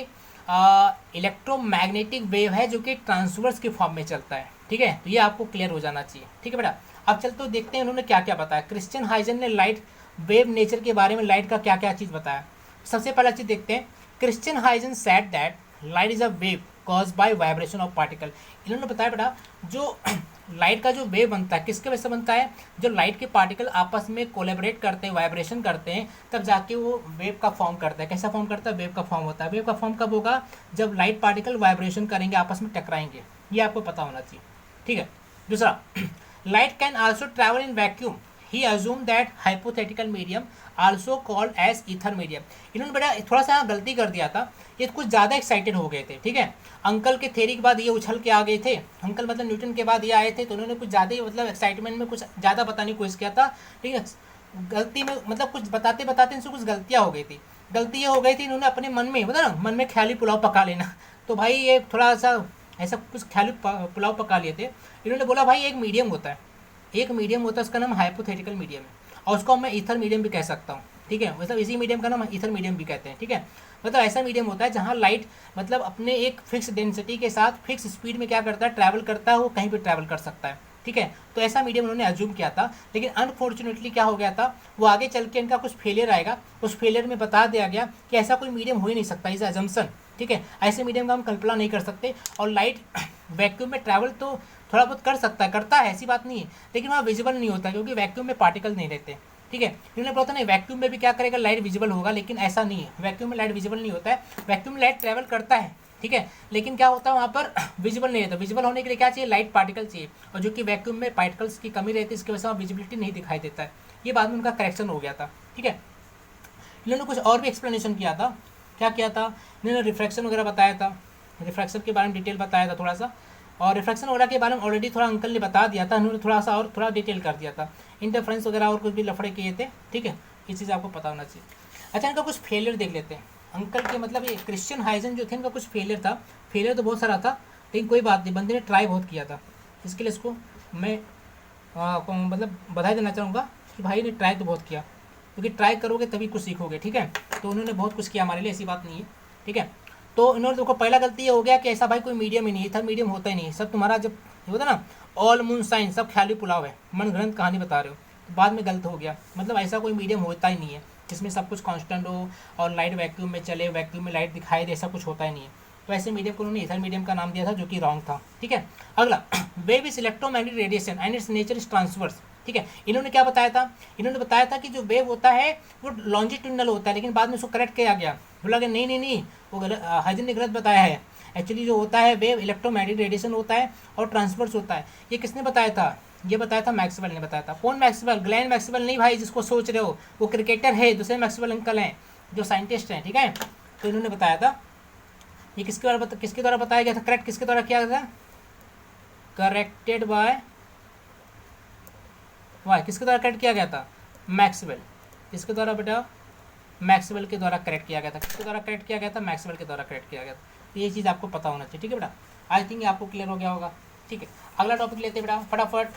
इलेक्ट्रोमैग्नेटिक वेव है जो कि ट्रांसवर्स के फॉर्म में चलता है, ठीक है। तो ये आपको क्लियर हो जाना चाहिए, ठीक है बेटा। अब चलते तो देखते हैं उन्होंने क्या क्या बताया। क्रिश्चियन हाइजन ने लाइट वेव नेचर के बारे में, लाइट का क्या क्या चीज़ बताया। सबसे पहला चीज़ देखते हैं, Christian Huygens said that light is a wave cause by vibration of particle. इन्होंने बताया बेटा जो लाइट का जो वेव बनता है किसके वजह से बनता है, जो लाइट के पार्टिकल आपस में कोलेबरेट करते हैं, वाइब्रेशन करते हैं, तब जाके वो वेव का फॉर्म करता है। कैसा फॉर्म करता है, वेव का फॉर्म होता है। वेव का फॉर्म कब होगा, जब लाइट पार्टिकल वाइब्रेशन करेंगे, आपस में टकराएंगे, ये आपको पता होना चाहिए, ठीक है। दूसरा, light can also travel in vacuum, he assume that hypothetical medium also called as ether medium. इन्होंने बेटा थोड़ा सा गलती कर दिया था, ये कुछ ज़्यादा एक्साइटेड हो गए थे, ठीक है। अंकल के थ्योरी के बाद ये उछल के आ गए थे, अंकल मतलब न्यूटन के बाद ये आए थे, तो उन्होंने कुछ ज़्यादा ही मतलब एक्साइटमेंट में कुछ ज़्यादा बताने की कोशिश किया था, ठीक है। गलती में मतलब कुछ बताते बताते इनसे कुछ गलतियाँ हो गई थी, गलती ये हो गई थी, इन्होंने अपने मन में मतलब ना मन में ख्याली पुलाव पका लेना। तो भाई ये थोड़ा सा ऐसा कुछ ख्याली पुलाव पका लिए थे। इन्होंने बोला भाई एक मीडियम होता है, एक मीडियम होता है, उसका नाम हाइपोथेटिकल मीडियम है, और उसको मैं ईथर मीडियम भी कह सकता हूँ, ठीक है। मतलब इसी मीडियम का नाम ईथर मीडियम भी कहते हैं, ठीक है। मतलब ऐसा मीडियम होता है जहाँ लाइट मतलब अपने एक फिक्स डेंसिटी के साथ फिक्स स्पीड में क्या करता है, ट्रैवल करता है, वो कहीं भी ट्रैवल कर सकता है, ठीक है। तो ऐसा मीडियम उन्होंने अज्यूम किया था, लेकिन अनफॉर्चुनेटली क्या हो गया था, वो आगे चल के इनका कुछ फेलियर आएगा, उस फेलियर में बता दिया गया कि ऐसा कोई मीडियम हो ही नहीं सकता, इज अजम्पशन, ठीक है। ऐसे मीडियम का हम कल्पना नहीं कर सकते। और लाइट वैक्यूम में ट्रैवल तो थोड़ा बहुत कर सकता है, करता है, ऐसी बात नहीं है, लेकिन वहाँ विजिबल नहीं होता क्योंकि वैक्यूम में पार्टिकल नहीं रहते, ठीक है। इन्होंने बोला था नहीं वैक्यूम में भी क्या करेगा, लाइट विजिबल होगा, लेकिन ऐसा नहीं है, वैक्यूम में लाइट विजिबल नहीं होता है। वैक्यूम में लाइट ट्रैवल करता है, ठीक है, लेकिन क्या होता है वहाँ पर विजिबल नहीं रहता। विजिबल होने के लिए क्या चाहिए, लाइट पार्टिकल चाहिए, और जो कि वैक्यूम में पार्टिकल्स की कमी रहती है, इसकी वजह से वहाँ विजिबिलिटी नहीं दिखाई देता है। ये बाद में उनका करेक्शन हो गया था, ठीक है। इन्होंने कुछ और भी एक्सप्लेनेशन किया था। क्या किया था, इन्होंने रिफ्रैक्शन वगैरह बताया था, रिफ्रैक्शन के बारे में डिटेल बताया था थोड़ा सा, और रिफ्रैक्शन वगैरह के बारे में ऑलरेडी थोड़ा अंकल ने बता दिया था, उन्होंने थोड़ा सा और थोड़ा डिटेल कर दिया था। इंटरफ्रेंस वगैरह और कुछ भी लफड़े किए थे, ठीक है, ये चीज़ आपको पता होना चाहिए। अच्छा, इनका कुछ फेलियर देख लेते हैं अंकल के, मतलब ये क्रिश्चियन हाइजन जो थे इनका कुछ फेलियर था। फेलियर तो बहुत सारा था, लेकिन कोई बात नहीं, बंदे ने ट्राई बहुत किया था, इसके लिए इसको मैं मतलब बधाई देना चाहूँगा कि भाई ने ट्राई तो बहुत किया, क्योंकि ट्राई करोगे तभी कुछ सीखोगे, ठीक है। तो उन्होंने बहुत कुछ किया हमारे लिए, ऐसी बात नहीं है, ठीक है। तो इन्होंने देखो पहला गलती ये हो गया कि ऐसा भाई कोई मीडियम ही नहीं है, था मीडियम होता ही नहीं, सब तुम्हारा जब होता ना ऑल मून साइन सब ख्याली पुलाव है, मन घड़ंत कहानी बता रहे हो, तो बाद में गलत हो गया। मतलब ऐसा कोई मीडियम होता ही नहीं है जिसमें सब कुछ कांस्टेंट हो और लाइट वैक्यूम में चले, वैक्यूम में लाइट दिखाई दे, ऐसा कुछ होता ही नहीं है। तो ऐसे मीडियम को उन्होंने ईथर मीडियम का नाम दिया था, जो कि रॉन्ग था, ठीक है। अगला, wave is electromagnetic radiation and it's nature is transverse, ठीक है। इन्होंने क्या बताया था, इन्होंने बताया था कि जो वेव होता है वो लॉन्जिट्यूडनल होता है, लेकिन बाद में उसको करेक्ट किया गया, बोला कि नहीं नहीं नहीं, वो गलत, हाइजन ने गलत बताया है। एक्चुअली जो होता है वेव इलेक्ट्रोमैग्नेटिक रेडिएशन होता है और ट्रांसवर्स होता है। ये किसने बताया था, ये बताया था मैक्सवेल ने बताया था। कौन मैक्सवेल, ग्लेन मैक्सवेल नहीं भाई जिसको सोच रहे हो, वो क्रिकेटर है, दूसरे मैक्सवेल अंकल हैं जो साइंटिस्ट हैं, ठीक है। तो इन्होंने बताया था, ये किसके द्वारा बताया गया था, करेक्ट किसके द्वारा किया गया था, करेक्टेड बाय वाई, किसके द्वारा करेक्ट किया गया था, मैक्सवेल। किसके द्वारा बेटा, मैक्सवेल के द्वारा करेक्ट किया गया था। किसके द्वारा करेक्ट किया गया था, मैक्सवेल के द्वारा करेक्ट किया गया था। तो ये चीज़ आपको पता होना चाहिए, ठीक है बेटा। आई थिंक आपको क्लियर हो गया होगा, ठीक है। अगला टॉपिक लेते बेटा फटाफट।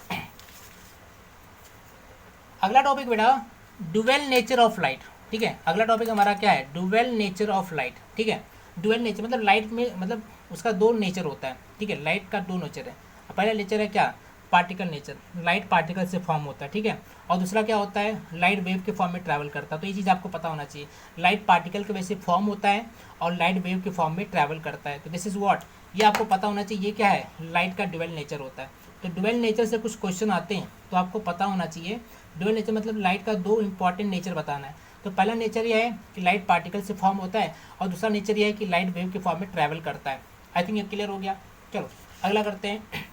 अगला टॉपिक बेटा डुअल नेचर ऑफ लाइट, ठीक है। अगला टॉपिक हमारा क्या है, डुअल नेचर ऑफ लाइट, ठीक है। डुअल नेचर मतलब लाइट में मतलब उसका दो नेचर होता है, ठीक है। लाइट का दो नेचर है, पहला नेचर है क्या, पार्टिकल नेचर, लाइट पार्टिकल से फॉर्म होता है, ठीक है। और दूसरा क्या होता है, लाइट वेव के फॉर्म में ट्रैवल करता है। तो ये चीज़ आपको पता होना चाहिए, लाइट पार्टिकल के वजह से फॉर्म होता है और लाइट वेव के फॉर्म में ट्रैवल करता है। तो दिस इज व्हाट, ये आपको पता होना चाहिए, ये क्या है, लाइट का डुअल नेचर होता है। तो डुअल नेचर से कुछ क्वेश्चन आते हैं, तो आपको पता होना चाहिए डुअल नेचर मतलब लाइट का दो इंपॉर्टेंट नेचर बताना है। तो पहला नेचर ये है कि लाइट पार्टिकल से फॉर्म होता है, और दूसरा नेचर ये है कि लाइट वेव के फॉर्म में ट्रैवल करता है। आई थिंक ये क्लियर हो गया। चलो अगला करते हैं।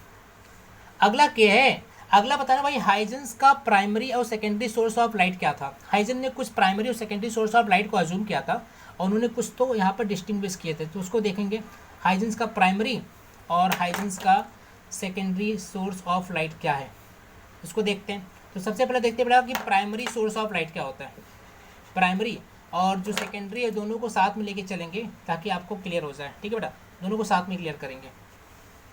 अगला क्या है, अगला बताना भाई हाइजेंस का प्राइमरी और सेकेंडरी सोर्स ऑफ लाइट क्या था। हाइजन ने कुछ प्राइमरी और सेकेंडरी सोर्स ऑफ लाइट को अज्यूम किया था, और उन्होंने कुछ तो यहाँ पर डिस्टिंग्विश किए थे, तो उसको देखेंगे। हाइजेंस का प्राइमरी और हाइजेंस का सेकेंडरी सोर्स ऑफ लाइट क्या है, उसको देखते हैं। तो सबसे पहले देखते हैं बेटा कि प्राइमरी सोर्स ऑफ लाइट क्या होता है। प्राइमरी और जो सेकेंडरी है दोनों को साथ में लेके चलेंगे ताकि आपको क्लियर हो जाए, ठीक है बेटा। दोनों को साथ में क्लियर करेंगे,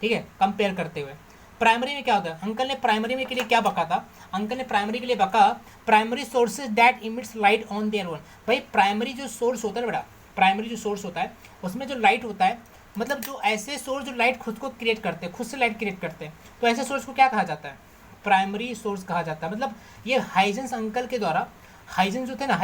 ठीक है, कंपेयर करते हुए। प्राइमरी में क्या होता है, अंकल ने प्राइमरी में के लिए क्या बका था, अंकल ने प्राइमरी के लिए बका primary sources that emits light on their own. भाई प्राइमरी जो सोर्स होता है बेटा, प्राइमरी जो सोर्स होता है उसमें जो लाइट होता है, मतलब जो ऐसे सोर्स जो लाइट खुद को क्रिएट करते हैं, खुद से लाइट क्रिएट करते हैं, तो ऐसे सोर्स को क्या कहा जाता है, प्राइमरी सोर्स कहा जाता है। मतलब ये हाइजेंस अंकल के द्वारा, हाइजेंस जो थे ना,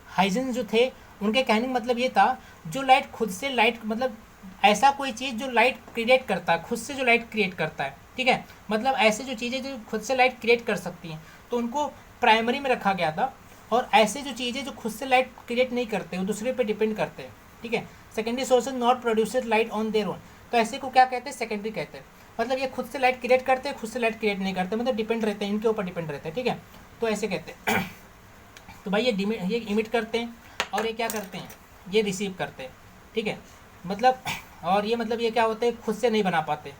हाइजेंस जो थे उनके कहने का मतलब ये था जो लाइट खुद से लाइट मतलब ऐसा कोई चीज़ जो लाइट क्रिएट करता है, खुद से जो लाइट क्रिएट करता है, ठीक है, मतलब ऐसे जो चीज़ें जो खुद से लाइट क्रिएट कर सकती हैं, तो उनको प्राइमरी में रखा गया था। और ऐसे जो चीज़ें जो खुद से लाइट क्रिएट नहीं करते, वो दूसरे पे डिपेंड करते हैं, ठीक है। Secondary sources not produced light on their own, तो ऐसे को क्या कहते हैं, सेकेंडरी कहते हैं। मतलब ये खुद से लाइट क्रिएट करते हैं, खुद से लाइट क्रिएट नहीं करते, मतलब डिपेंड रहते हैं, इनके ऊपर डिपेंड रहते हैं, ठीक है। तो ऐसे कहते हैं। तो भाई ये इमिट करते हैं और ये क्या करते हैं, ये रिसीव करते हैं, ठीक है। मतलब और ये मतलब ये क्या होते हैं, खुद से नहीं बना पाते,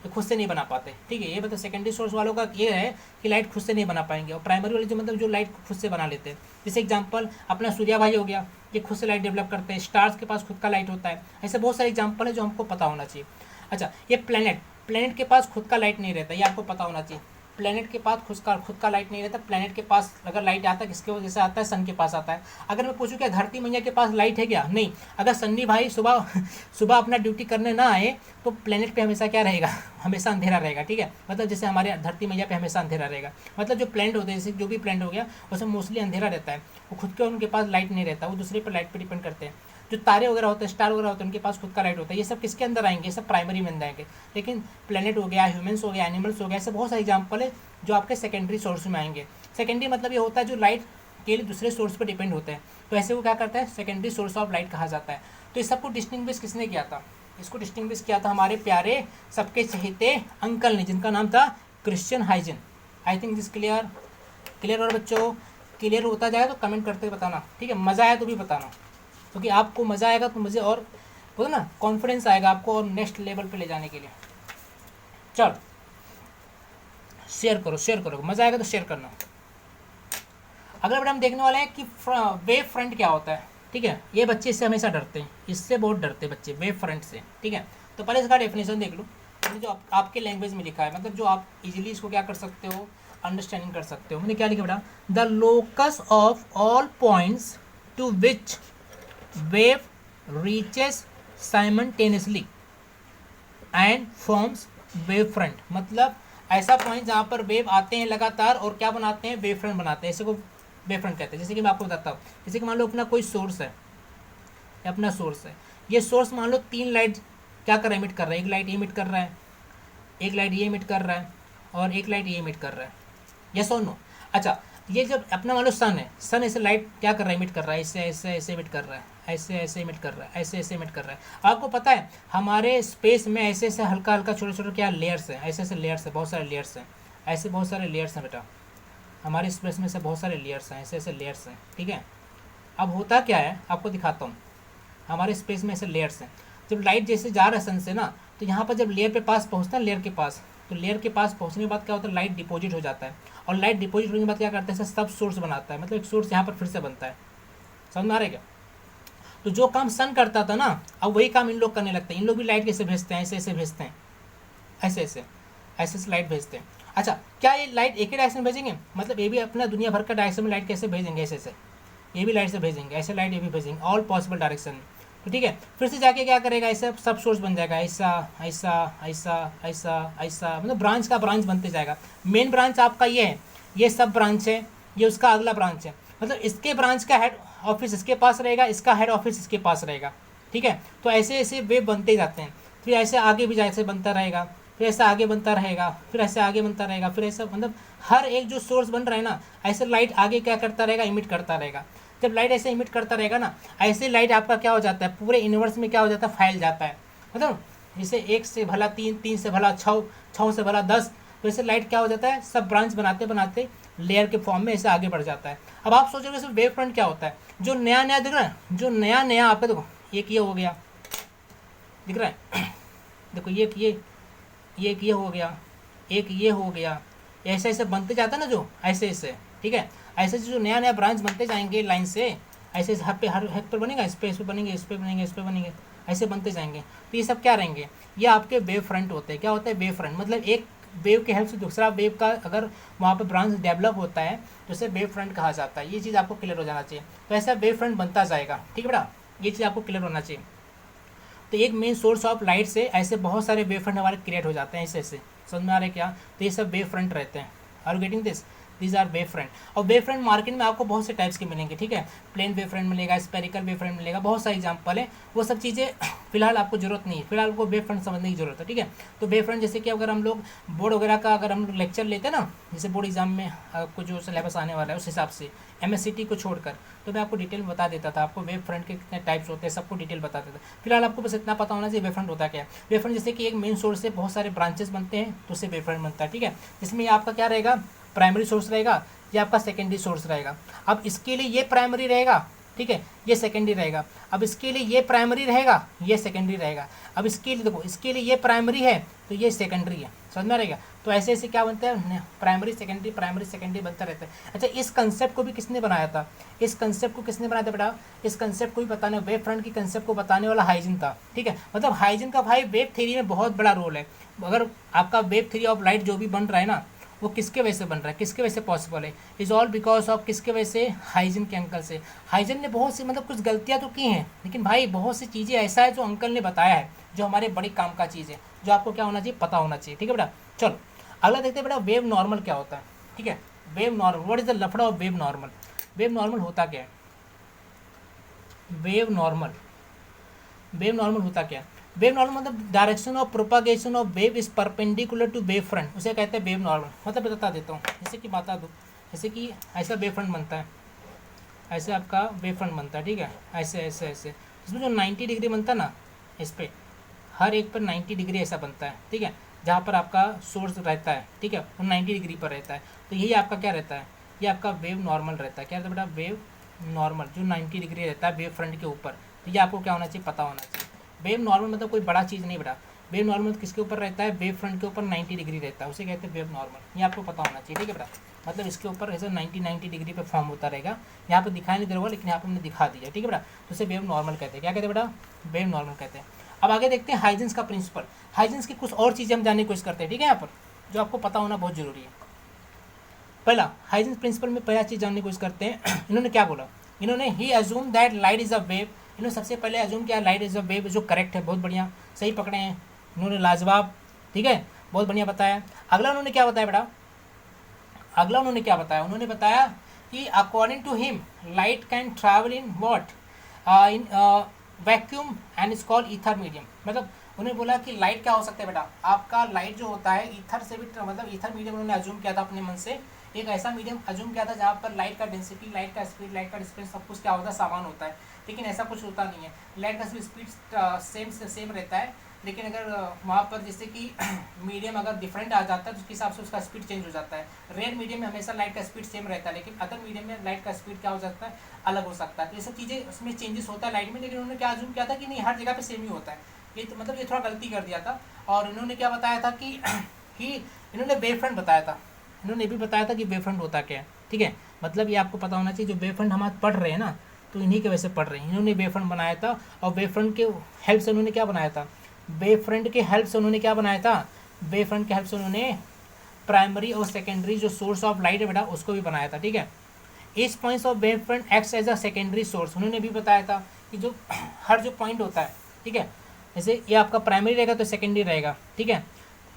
ये खुद से नहीं बना पाते, ठीक है। ये मतलब सेकेंडरी सोर्स वालों का ये है कि लाइट खुद से नहीं बना पाएंगे, और प्राइमरी वाले जो मतलब जो लाइट खुद से बना लेते हैं, जैसे एग्जांपल अपना सूर्या भाई हो गया, ये खुद से लाइट डेवलप करते हैं, स्टार्स के पास खुद का लाइट होता है। ऐसे बहुत सारे एग्जाम्पल है जो हमको पता होना चाहिए। अच्छा, ये प्लेनेट के पास खुद का लाइट नहीं रहता, ये आपको पता होना चाहिए। प्लेनेट के पास खुद का लाइट नहीं रहता। प्लेनेट के पास अगर लाइट आता है किसके वजह से आता है? सन के पास आता है। अगर मैं पूछूं क्या धरती मैया के पास लाइट है क्या? नहीं। अगर सन्नी भाई सुबह सुबह अपना ड्यूटी करने ना आए तो प्लेनेट पे हमेशा क्या रहेगा? हमेशा अंधेरा रहेगा, ठीक है। मतलब जैसे हमारे धरती मैया पे हमेशा अंधेरा रहेगा। मतलब जो प्लेनेट होते हैं, जैसे जो भी प्लेनेट हो गया उसमें मोस्टली अंधेरा रहता है, वो खुद के उनके पास लाइट नहीं रहता, वो दूसरे पर लाइट पर डिपेंड करते हैं। जो तारे वगैरह होते हैं, स्टार वगैरह होते हैं, उनके पास खुद का लाइट होता है। ये सब किसके अंदर आएंगे? ये सब प्राइमरी में अंदर आएंगे। लेकिन प्लेनेट हो गया, ह्यूमंस हो गया, एनिमल्स हो गया, ऐसे बहुत सारे एग्जाम्पल है जो आपके सेकेंडरी सोर्स में आएंगे। सेकेंडरी मतलब ये होता है जो लाइट के लिए दूसरे सोर्स पर डिपेंड होते हैं, तो ऐसे वो क्या करता है? सेकेंडरी सोर्स ऑफ लाइट कहा जाता है। तो इस सबको डिस्टिंग्विश किसने किया था? इसको डिस्टिंग्विश किया था हमारे प्यारे सबके चहेते अंकल ने, जिनका नाम था Christian Huygens. I think this clear? Clear? और बच्चों क्लियर होता जाए तो कमेंट करते बताना, ठीक है। मज़ा आया तो भी बताना, क्योंकि आपको मज़ा आएगा तो मुझे और बोलो ना कॉन्फिडेंस आएगा आपको और नेक्स्ट लेवल पे ले जाने के लिए। चल शेयर करो, मज़ा आएगा तो शेयर करना। अगला बेटा हम देखने वाले हैं कि वेव फ्रंट क्या होता है, ठीक है। ये बच्चे इससे हमेशा डरते हैं, इससे बहुत डरते हैं बच्चे वेव फ्रंट से, ठीक है। तो पहले इसका डेफिनेशन देख लो, जो आपके लैंग्वेज में लिखा है, मतलब जो आप इजीली इसको क्या कर सकते हो? अंडरस्टैंडिंग कर सकते हो। मैंने क्या लिखा बेटा? The locus of all points to which wave reaches simultaneously and forms wave front। मतलब ऐसा पॉइंट जहाँ पर वेव आते हैं लगातार और क्या बनाते हैं? वेव फ्रंट बनाते हैं। इसे को वेव फ्रंट कहते हैं। जैसे कि मैं आपको बताता हूँ, जैसे कि मान लो अपना कोई सोर्स है, अपना सोर्स है, ये सोर्स मान लो 3 लाइट क्या कर रहा है? इमिट कर रहा है। एक लाइट ये इमिट कर रहा है, एक लाइट ये इमिट कर रहा है, और एक लाइट ये इमिट कर रहा है। यस और नो? अच्छा, ये जब अपना मान लो सन है, सन ऐसे लाइट क्या कर रहा है? इमिट कर रहा है, ऐसे ऐसे ऐसे इमिट कर रहा है, ऐसे ऐसे इमिट कर रहा है, ऐसे ऐसे इमिट कर रहा है। आपको पता है हमारे स्पेस में ऐसे ऐसे हल्का हल्का छोटे छोटे क्या लेयर्स हैं? ऐसे ऐसे लेयर्स हैं, बहुत सारे लेयर्स हैं, ऐसे बहुत सारे लेयर्स हैं बेटा। हमारे स्पेस में से बहुत सारे लेयर्स हैं, ऐसे ऐसे लेयर्स हैं, ठीक है। अब होता क्या है आपको दिखाता हूँ। हमारे स्पेस में ऐसे लेयर्स हैं। जब लाइट जैसे जा रहा है सन से ना, तो यहाँ पर जब लेयर पे पास पहुँचता है, लेयर के पास, तो लेयर के पास पहुँचने के बाद क्या होता है? लाइट डिपॉजिट हो जाता है, और लाइट डिपॉजिट होने के बाद क्या करता है? सब सोर्स बनाता है, मतलब एक सोर्स यहाँ पर फिर से बनता है। समझ में आ रहा है क्या? तो जो काम सन करता था ना, अब वही काम इन लोग करने लगते हैं। इन लोग भी लाइट कैसे भेजते हैं? ऐसे ऐसे भेजते हैं, ऐसे ऐसे ऐसे ऐसे लाइट भेजते हैं। अच्छा, क्या ये लाइट एक ही डायरेक्शन में भेजेंगे? मतलब ये भी अपना दुनिया भर का डायरेक्शन में लाइट कैसे भेजेंगे? ऐसे ऐसे ये भी लाइट से भेजेंगे, ऐसे लाइट ये भी भेजेंगे, ऑल पॉसिबल डायरेक्शन में। तो ठीक है, फिर से जाके क्या करेगा? ऐसा सब सोर्स बन जाएगा, ऐसा ऐसा ऐसा ऐसा ऐसा, मतलब ब्रांच का ब्रांच बनते जाएगा। मेन ब्रांच आपका ये है, ये सब ब्रांच है, ये उसका अगला ब्रांच है। मतलब इसके ब्रांच का हेड ऑफिस इसके पास रहेगा, इसका हेड ऑफिस इसके पास रहेगा, ठीक है। तो ऐसे ऐसे वेव बनते जाते हैं। फिर ऐसे आगे भी ऐसे बनता रहेगा, फिर ऐसा आगे बनता रहेगा, फिर ऐसे आगे बनता रहेगा, फिर ऐसा, मतलब हर एक जो सोर्स बन रहा है ना, ऐसे लाइट आगे क्या करता रहेगा? इमिट करता रहेगा। जब लाइट ऐसे इमिट करता रहेगा ना, ऐसे लाइट आपका क्या हो जाता है? पूरे यूनिवर्स में क्या हो जाता है? फैल जाता है। मतलब जैसे 1 से भला 3, 3 से भला 6, 6 से भला 10, तो ऐसे लाइट क्या हो जाता है? सब ब्रांच बनाते बनाते लेयर के फॉर्म में ऐसे आगे बढ़ जाता है। अब आप सोचोगे इसमें वेव फ्रंट क्या होता है? जो नया नया दिख रहा है, जो नया नया आपको देखो, एक ये हो गया, दिख रहा है? देखो एक ये हो गया, एक ये हो गया, ऐसे ऐसे बनते जाता है ना, जो ऐसे ऐसे, ठीक है। ऐसे जो नया नया ब्रांच बनते जाएंगे लाइन से, ऐसे हर हेड पर बनेगा, इस पे बनेंगे, इस पे बनेंगे, इस पे बनेंगे, ऐसे बनते जाएंगे। तो ये सब क्या रहेंगे? ये आपके वेव फ्रंट होते हैं। क्या होता है? वेव फ्रंट मतलब एक वेव के हेल्प से दूसरा वेव का अगर वहाँ पर ब्रांच डेवलप होता है तो उसे वेव फ्रंट कहा जाता है। ये चीज़ आपको क्लियर हो जाना चाहिए। तो ऐसा वेव फ्रंट बनता जाएगा, ठीक है बेटा, ये चीज़ आपको क्लियर होना चाहिए। तो एक मेन सोर्स ऑफ लाइट से ऐसे बहुत सारे वेव फ्रंट हमारे क्रिएट हो जाते हैं, ऐसे ऐसे। समझ में आ रहा है क्या? तो ये सब वेव फ्रंट रहते हैं। Are you getting this? These are wave front. और वेव फ्रंट मार्केट में आपको बहुत से टाइप्स के मिलेंगे, ठीक है। प्लेन वेव फ्रंट मिलेगा, स्पेरिकल वेव फ्रंट मिलेगा, बहुत सारे एग्जाम्पल है। वो सब चीज़ें फिलहाल आपको जरूरत नहीं है, फिलहाल आपको वेव फ्रंट समझने की जरूरत है, ठीक है। तो वेव फ्रंट जैसे कि अगर हम लोग बोर्ड वगैरह का अगर हम लोग लेक्चर लेते हैं ना, जैसे बोर्ड एग्जाम में आपको जो सिलेबस आने वाला है उस हिसाब से MSCT को छोड़कर, तो मैं आपको डिटेल बता देता था। आपको वेव फ्रंट के कितने टाइप्स होते हैं सबको डिटेल बता देता था। फिलहाल आपको बस इतना पता होना चाहिए वेव फ्रंट होता क्या है। वेव फ्रंट जैसे कि एक मेन सोर्स से बहुत सारे ब्रांचेस बनते हैं, तो उससे वेव फ्रंट बनता है, ठीक है। जिसमें आपका क्या रहेगा? प्राइमरी सोर्स रहेगा, ये आपका सेकेंडरी सोर्स रहेगा। अब इसके लिए ये प्राइमरी रहेगा, ठीक है, ये सेकेंडरी रहेगा। अब इसके लिए ये प्राइमरी रहेगा, ये सेकेंडरी रहेगा। अब इसके लिए देखो, इसके लिए ये प्राइमरी है तो ये सेकेंडरी है, समझ में रहेगा। तो ऐसे ऐसे क्या बनता है, प्राइमरी सेकेंडरी बनता रहता है। अच्छा, इस कंसेप्ट को भी किसने बनाया था, इस कंसेप्ट को किसने बनाया था बेटा, इस कंसेप्ट को भी बताने, वेव फ्रंट की कंसेप्ट को बताने वाला हाइजन था। ठीक है, मतलब हाइजन का भाई वेव थ्योरी में बहुत बड़ा रोल है। अगर आपका वेव थ्योरी ऑफ लाइट जो भी बन रहा है ना, वो किसके वजह से बन रहा है, किसके वजह से पॉसिबल है, इज ऑल बिकॉज ऑफ किसके वजह से, हाइजन के अंकल से। हाइजन ने बहुत सी मतलब कुछ गलतियां तो की हैं, लेकिन भाई बहुत सी चीज़ें ऐसा है जो अंकल ने बताया है, जो हमारे बड़ी काम का चीज़ है, जो आपको क्या होना चाहिए, पता होना चाहिए। ठीक है बेटा, चलो अगला देखते हैं बेटा, वेव नॉर्मल क्या होता है। ठीक है, wave normal, what is the लफड़ा of wave normal. Wave normal होता क्या है, वेव नॉर्मल होता क्या है। वेव नॉर्मल मतलब direction of propagation of wave is perpendicular to wave front, उसे कहते हैं वेव नॉर्मल। मतलब बता देता हूँ, जैसे कि बता दूँ, जैसे कि ऐसा वेव फ्रंट बनता है, ऐसे आपका वेव फ्रंट बनता है। ठीक है, ऐसे ऐसे ऐसे, इसमें जो 90 डिग्री बनता है ना, इस पर हर एक पर 90 डिग्री ऐसा बनता है। ठीक है, जहाँ पर आपका सोर्स रहता है, ठीक है, वो 90 डिग्री पर रहता है। तो यही आपका क्या रहता है, ये आपका वेव नॉर्मल रहता है। क्या रहता है बेटा, वेव नॉर्मल, जो 90 डिग्री रहता है वेव फ्रंट के ऊपर। तो ये आपको क्या होना चाहिए, पता होना चाहिए। वेव नॉर्मल मतलब कोई बड़ा चीज़ नहीं बेटा, वेव नॉर्मल किसके ऊपर रहता है, वेव फ्रंट के ऊपर 90 डिग्री रहता है, उसे कहते हैं वेव नॉर्मल। ये आपको पता होना चाहिए। ठीक है बेटा, मतलब इसके ऊपर ऐसे 90 डिग्री पे फॉर्म होता रहेगा। यहाँ पे दिखाई नहीं दे रहा होगा, लेकिन यहाँ पर हमने दिखा दिया। ठीक है बेटा, तो उसे वेव नॉर्मल कहते हैं। क्या कहते हैं बेटा, वेव नॉर्मल कहते हैं। अब आगे देखते हैं हाइजेंस का प्रिंसिपल। हाइजेंस की कुछ और चीज़ें हम जानने की कोशिश करते हैं। ठीक है, यहाँ पर जो आपको पता होना बहुत जरूरी है। पहला हाइजेंस प्रिंसिपल में पहला चीज़ जानने की कोशिश करते हैं। इन्होंने क्या बोला, इन्होंने ही assume that light is a wave. इन्होंने सबसे पहले अज्यूम किया लाइट इज़ अ वेव, जो करेक्ट है, बहुत बढ़िया, सही पकड़े हैं इन्होंने, लाजवाब। ठीक है, बहुत बढ़िया बताया। अगला उन्होंने क्या बताया बेटा, अगला उन्होंने क्या बताया, उन्होंने बताया कि according to him light can travel in what, in vacuum and is called ether medium. मतलब उन्होंने बोला कि लाइट क्या हो सकता है बेटा, आपका लाइट जो होता है ईथर से भी, मतलब ईथर मीडियम उन्होंने अज्यूम किया था अपने मन से, एक ऐसा मीडियम अज्यूम किया था जहाँ पर लाइट का डेंसिटी, लाइट का स्पीड, लाइट का डिस्टेंस सब कुछ क्या होता है, समान होता है। लेकिन ऐसा कुछ होता नहीं है, लाइट का स्पीड सेम रहता है, लेकिन अगर वहाँ पर जैसे कि मीडियम अगर डिफरेंट आ जाता है तो उसके हिसाब से उसका स्पीड चेंज हो जाता है। रेड मीडियम में हमेशा लाइट का स्पीड सेम रहता है, लेकिन अदर मीडियम में लाइट का स्पीड क्या हो जाता है, अलग हो सकता है। तो ये सब चीज़ें उसमें चेंजेस होता है लाइट में, लेकिन उन्होंने क्या अज्यूम किया था कि नहीं, हर जगह पे सेम ही होता है। ये तो मतलब ये थोड़ा गलती कर दिया था। और इन्होंने क्या बताया था कि इन्होंने वेव फ्रंट बताया था, इन्होंने भी बताया था कि वेव फ्रंट होता क्या है। ठीक है, मतलब ये आपको पता होना चाहिए, जो वेव फ्रंट हम आज पढ़ रहे हैं ना, तो इन्हीं के वजह से पढ़ रहे हैं। इन्होंने वेव फ्रंट बनाया था, और वेव फ्रंट के हेल्प से उन्होंने क्या बनाया था, वेव फ्रंट के हेल्प से उन्होंने क्या बनाया था, वेव फ्रंट के हेल्प से उन्होंने प्राइमरी और सेकेंडरी जो सोर्स ऑफ लाइट है बेटा, उसको भी बनाया था। ठीक है, each points of wave front acts as a secondary source. उन्होंने भी बताया था कि जो हर जो पॉइंट होता है, ठीक है, जैसे ये आपका प्राइमरी रहेगा तो सेकेंडरी रहेगा। ठीक है,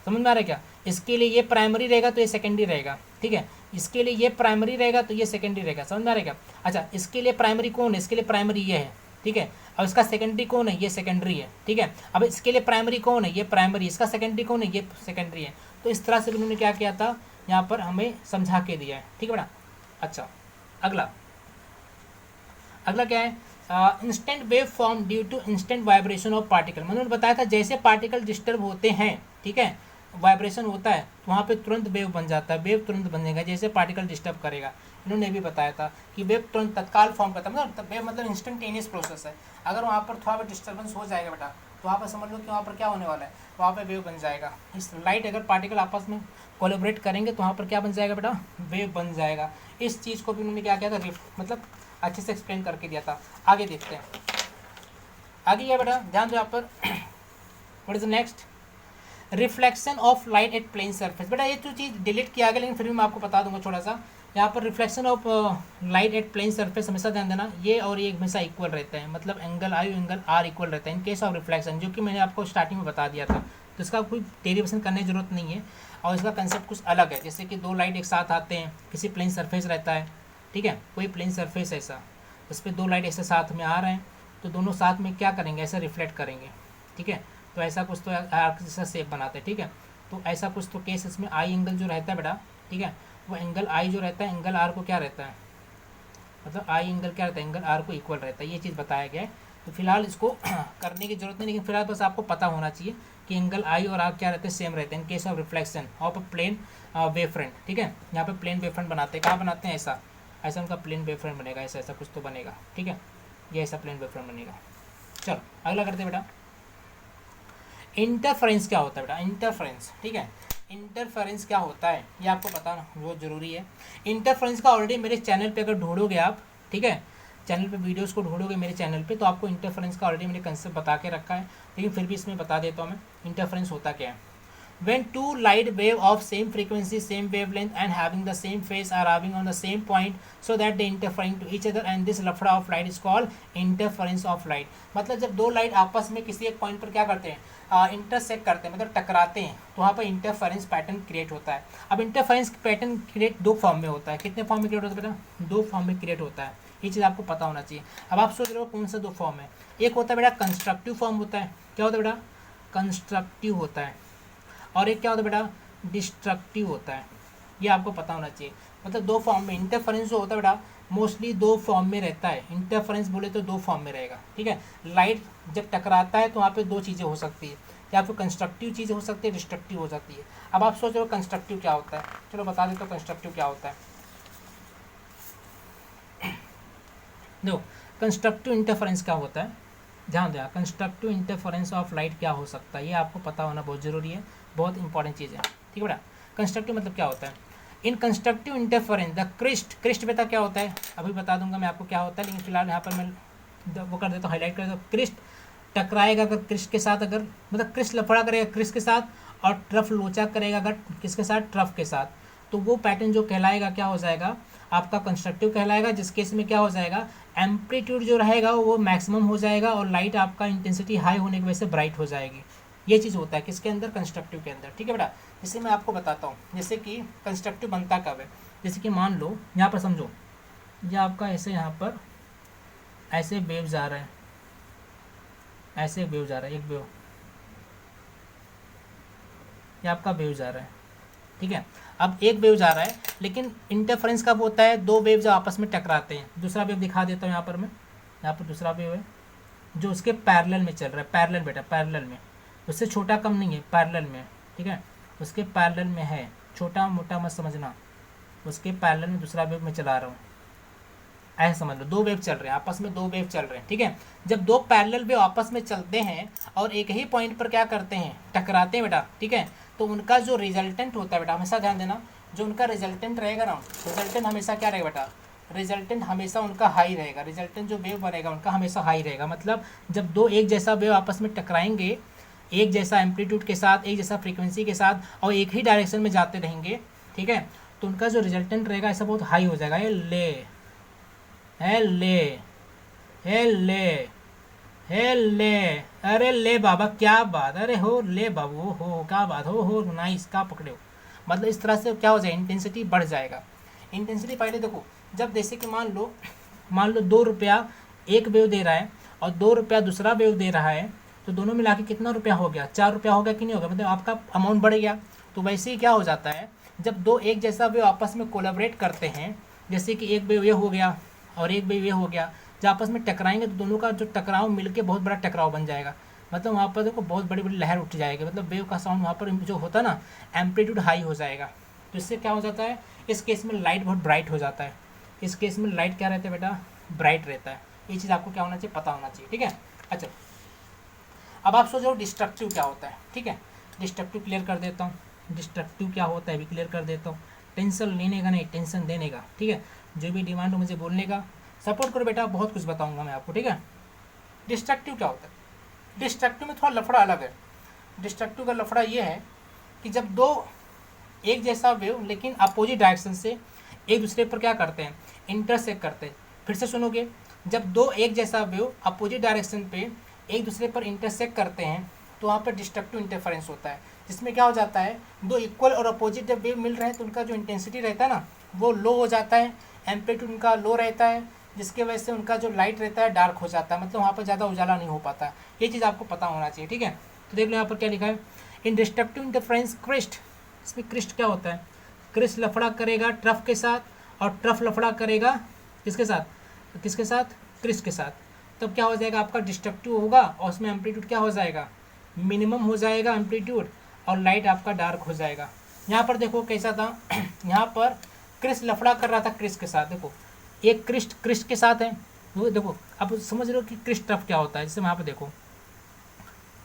समझ में आ रहा है क्या, इसके लिए ये प्राइमरी रहेगा तो ये सेकेंडरी रहेगा। ठीक है, इसके लिए ये प्राइमरी रहेगा तो ये सेकेंडरी रहेगा, समझ में आ रहा है क्या। अच्छा, इसके लिए प्राइमरी कौन है, इसके लिए प्राइमरी ये है। ठीक है, अब इसका सेकेंडरी कौन है, ये सेकेंडरी है। ठीक है, अब इसके लिए प्राइमरी कौन है, ये प्राइमरी, इसका सेकेंडरी कौन है, ये सेकेंडरी है। तो इस तरह से उन्होंने क्या किया था, यहाँ पर हमें समझा के दिया है। ठीक है बेटा, अच्छा अगला क्या है, instant wave form due to instant vibration of particle. मैंने बताया था जैसे पार्टिकल डिस्टर्ब होते हैं, ठीक है, वाइब्रेशन होता है तो वहाँ पे तुरंत वेव बन जाता है, वेव तुरंत बनेगा जैसे पार्टिकल डिस्टर्ब करेगा। इन्होंने भी बताया था कि वेव तुरंत तत्काल फॉर्म करता है, मतलब वेव मतलब इंस्टेंटेनियस प्रोसेस है। अगर वहाँ पर थोड़ा बहुत डिस्टर्बेंस हो जाएगा बेटा, तो वहाँ पर समझ लो कि वहाँ पर क्या होने वाला है, वहाँ पर वेव बन जाएगा। इस लाइट अगर पार्टिकल आपस में कोलेबरेट करेंगे तो वहाँ पर क्या बन जाएगा बेटा, वेव बन जाएगा। इस चीज़ को भी उन्होंने क्या किया था, मतलब अच्छे से एक्सप्लेन करके दिया था। आगे देखते हैं, आगे क्या बेटा, ध्यान दो यहाँ पर, what is next, reflection of light at plane surface. बेटा ये तो चीज़ डिलीट किया गया, लेकिन फिर भी मैं आपको बता दूंगा थोड़ा सा। यहाँ पर reflection of light at plane surface हमेशा ध्यान देना, ये और ये हमेशा इक्वल रहता है, मतलब angle i angle r equal रहता है इन केस ऑफ रिफ्लेक्शन, जो कि मैंने आपको स्टार्टिंग में बता दिया था। तो इसका कोई डेरिवेशन करने की जरूरत नहीं है, और इसका कंसेप्ट कुछ अलग है। जैसे कि दो लाइट एक साथ आते हैं, किसी प्लेन सरफेस रहता है, ठीक है, कोई प्लेन सरफेस ऐसा, उस पर दो लाइट ऐसे साथ में आ रहे हैं, तो दोनों साथ में क्या करेंगे, ऐसा रिफ्लेक्ट करेंगे। ठीक है, तो ऐसा कुछ तो आर्क जैसा शेप बनाते हैं। ठीक है, तो ऐसा कुछ तो केस इसमें आई एंगल जो रहता है बेटा, ठीक है, वो एंगल आई जो रहता है एंगल आर को क्या रहता है, मतलब आई एंगल क्या रहता है, एंगल आर को इक्वल रहता है। ये चीज़ बताया गया है। तो फिलहाल इसको करने की जरूरत नहीं, लेकिन फिलहाल बस आपको पता होना चाहिए कि एंगल आई और आर क्या रहते हैं, सेम रहते हैं in case of reflection of a plane wave front. ठीक है, यहाँ पे प्लेन वेव फ्रंट बनाते हैं, कहाँ बनाते हैं, ऐसा ऐसा उनका प्लेन वेव फ्रंट बनेगा, ऐसा ऐसा कुछ तो बनेगा, ठीक है, ये ऐसा प्लेन वेव फ्रंट बनेगा। चलो अगला करते हैं बेटा। इंटरफेरेंस क्या होता है बेटा, इंटरफेरेंस, ठीक है, इंटरफेरेंस क्या होता है ये आपको पता ना बहुत ज़रूरी है। इंटरफेरेंस का ऑलरेडी मेरे चैनल पे अगर ढूंढोगे आप, ठीक है, चैनल पे वीडियोस को ढूंढोगे मेरे चैनल पे, तो आपको इंटरफेरेंस का ऑलरेडी मैंने कंसेप्ट बता के रखा है, लेकिन फिर भी इसमें बता देता हूँ मैं इंटरफेरेंस होता क्या है। When two light wave of same frequency, same wavelength and having the same phase are arriving on the same point so that they interfering to each other and this लफड़ा of light is called interference of light। मतलब जब दो light आपस में किसी एक point पर क्या करते हैं, इंटरसेक्ट करते हैं, मतलब टकराते हैं, तो वहाँ पर इंटरफेरेंस पैटर्न क्रिएट होता है। अब इंटरफेरेंस पैटर्न क्रिएट दो फॉर्म में होता है, कितने फॉर्म में क्रिएट होता है बेटा, दो फॉर्म में क्रिएट होता है, ये चीज़ आपको पता होना चाहिए। अब आप सोच रहे हो कौन सा दो फॉर्म है, एक होता है बेटा कंस्ट्रक्टिव फॉर्म होता है, क्या होता है बेटा, कंस्ट्रक्टिव होता है, और एक क्या होता है बेटा, डिस्ट्रक्टिव होता है, ये आपको पता होना चाहिए। मतलब दो फॉर्म में इंटरफेरेंस जो होता है बेटा मोस्टली दो फॉर्म में रहता है, इंटरफेरेंस बोले तो दो फॉर्म में रहेगा, ठीक है। लाइट जब टकराता है तो वहाँ पे दो चीज़ें हो सकती है, या फिर कंस्ट्रक्टिव चीज़ें हो सकती है, डिस्ट्रक्टिव हो सकती है। अब आप सोच रहे हो कंस्ट्रक्टिव क्या होता है, चलो बता देता हूँ कंस्ट्रक्टिव क्या होता है। देखो कंस्ट्रक्टिव इंटरफेरेंस क्या होता है, ध्यान दें, कंस्ट्रक्टिव इंटरफेरेंस ऑफ लाइट क्या हो सकता है, ये आपको पता होना बहुत ज़रूरी है, बहुत इंपॉर्टेंट चीज़ है, ठीक है बेटा। कंस्ट्रक्टिव मतलब क्या होता है, in constructive interference the crest, crest बेटा क्या होता है अभी बता दूंगा मैं आपको क्या होता है, लेकिन फिलहाल यहाँ पर मैं वो कर देता हूँ, हाईलाइट कर देता हूँ। क्रिस्ट टकराएगा अगर क्रिस्ट के साथ, अगर मतलब क्रिस्ट लफड़ा करेगा क्रिस्ट के साथ, और ट्रफ लोचा करेगा अगर किसके साथ, ट्रफ के साथ, तो वो पैटर्न जो कहलाएगा क्या हो जाएगा आपका कंस्ट्रक्टिव कहलाएगा, जिस केस में क्या हो जाएगा एम्पलीट्यूड जो रहेगा वो मैक्सिमम हो जाएगा और लाइट आपका इंटेंसिटी हाई होने की वजह से ब्राइट हो जाएगी। ये चीज़ होता है किसके अंदर, कंस्ट्रक्टिव के अंदर, ठीक है बेटा। जैसे मैं आपको बताता हूँ, जैसे कि कंस्ट्रक्टिव बनता कब है, जैसे कि मान लो यहाँ पर समझो, ये आपका ऐसे यहाँ पर ऐसे वेव्स आ रहे हैं, ऐसे वेव्स आ रहा है, एक वेव ये आपका वेव्स आ रहा है, ठीक है। अब एक वेव जा रहा है, लेकिन इंटरफेरेंस कब होता है, दो वेव जब आपस में टकराते हैं। दूसरा वेव दिखा देता हूँ यहाँ पर मैं, यहाँ पर दूसरा वेव है जो उसके पैरेलल में चल रहा है, पैरेलल बेटा, पैरेलल में, उससे छोटा कम नहीं है, पैरेलल में, ठीक है, उसके पैरेलल में है, छोटा मोटा मत समझना, उसके पैरेलल में दूसरा वेव मैं चला रहा हूँ, ऐसे समझ लो, दो वेव चल रहे हैं आपस में, दो वेव चल रहे हैं, ठीक है। जब दो पैरेलल वेव आपस में चलते हैं और एक ही पॉइंट पर क्या करते हैं, टकराते हैं बेटा, ठीक है, तो उनका जो रिजल्टेंट होता है बेटा, हमेशा ध्यान देना, जो उनका रिजल्टेंट रहेगा ना, रिजल्टेंट हमेशा क्या रहेगा बेटा, रिजल्टेंट हमेशा उनका हाई रहेगा, रिजल्टेंट जो वेव बनेगा उनका हमेशा हाई रहेगा। मतलब जब दो एक जैसा वेव आपस में टकराएंगे, एक जैसा एम्पलीट्यूड के साथ, एक जैसा फ्रीक्वेंसी के साथ, और एक ही डायरेक्शन में जाते रहेंगे, ठीक है, तो उनका जो रिजल्टेंट रहेगा ऐसा बहुत हाई हो जाएगा। ये ले है, ले है, ले है, ले, अरे ले बाबा क्या बात, अरे हो ले बाबू, हो क्या बात, हो नाइस, क्या पकड़े हो। मतलब इस तरह से क्या हो जाएगा, इंटेंसिटी बढ़ जाएगा। इंटेंसिटी पहले देखो, जब जैसे कि मान लो 2 रुपया एक वेव दे रहा है और 2 रुपया दूसरा वेव दे रहा है, तो दोनों मिला के कितना रुपया हो गया, 4 रुपया हो गया कि नहीं हो गया, मतलब आपका अमाउंट बढ़ गया। तो वैसे ही क्या हो जाता है, जब दो एक जैसा वेव आपस में कोलैबोरेट करते हैं, जैसे कि एक वेव ये हो गया और एक वेव ये हो गया, जब आपस में टकराएंगे तो दोनों का जो टकराव मिलके बहुत बड़ा टकराव बन जाएगा। मतलब वहाँ पर देखो बहुत बड़ी बड़ी लहर उठ जाएगी, मतलब वेव का साउंड वहाँ पर जो होता है ना, एम्पलीट्यूड हाई हो जाएगा। तो इससे क्या हो जाता है, इस केस में लाइट बहुत ब्राइट हो जाता है, इस केस में लाइट क्या रहता है बेटा, ब्राइट रहता है। ये चीज़ आपको क्या होना चाहिए, पता होना चाहिए, ठीक है। अच्छा अब आप सोचो डिस्ट्रक्टिव क्या होता है, ठीक है, डिस्ट्रक्टिव क्लियर कर देता हूँ, डिस्ट्रक्टिव क्या होता है भी क्लियर कर देता हूँ। टेंशन लेने का नहीं, टेंशन देने का, ठीक है, जो भी डिमांड हो मुझे बोलने का, सपोर्ट करो बेटा, बहुत कुछ बताऊंगा मैं आपको, ठीक है। डिस्ट्रक्टिव क्या होता है, डिस्ट्रक्टिव में थोड़ा लफड़ा अलग है। डिस्ट्रक्टिव का लफड़ा ये है कि जब दो एक जैसा वेव लेकिन अपोजिट डायरेक्शन से एक दूसरे पर क्या करते हैं, इंटरसेक्ट करते हैं। फिर से सुनोगे, जब दो एक जैसा वेव अपोजिट डायरेक्शन पे एक दूसरे पर इंटरसेक्ट करते हैं तो वहाँ पर डिस्ट्रक्टिव इंटरफेरेंस होता है, जिसमें क्या हो जाता है, दो इक्वल और अपोजिट जब वेव मिल रहे हैं तो उनका जो इंटेंसिटी रहता है ना वो लो हो जाता है, एम्पलीट्यूड उनका लो रहता है, जिसके वजह से उनका जो लाइट रहता है डार्क हो जाता है, मतलब वहाँ पर ज़्यादा उजाला नहीं हो पाता। ये चीज़ आपको पता होना चाहिए, ठीक है। तो देख लो यहाँ पर क्या लिखा है, इन डिस्ट्रक्टिव इंटरफेरेंस क्रिस्ट, इसमें क्रिस्ट क्या होता है, क्रिस्ट लफड़ा करेगा ट्रफ के साथ और ट्रफ लफड़ा करेगा किसके साथ, किसके साथ, क्रिस्ट के साथ, तब क्या हो जाएगा आपका डिस्ट्रक्टिव होगा और उसमें एम्पलीट्यूड क्या हो जाएगा, मिनिमम हो जाएगा एम्पलीट्यूड, और लाइट आपका डार्क हो जाएगा। यहाँ पर देखो कैसा था यहाँ पर क्रिस्ट लफड़ा कर रहा था क्रिस्ट के साथ, देखो एक क्रिस्ट क्रिस्ट के साथ है, वो देखो अब समझ रहे हो कि क्रिस्ट ट्रफ क्या होता है। जैसे वहाँ पे देखो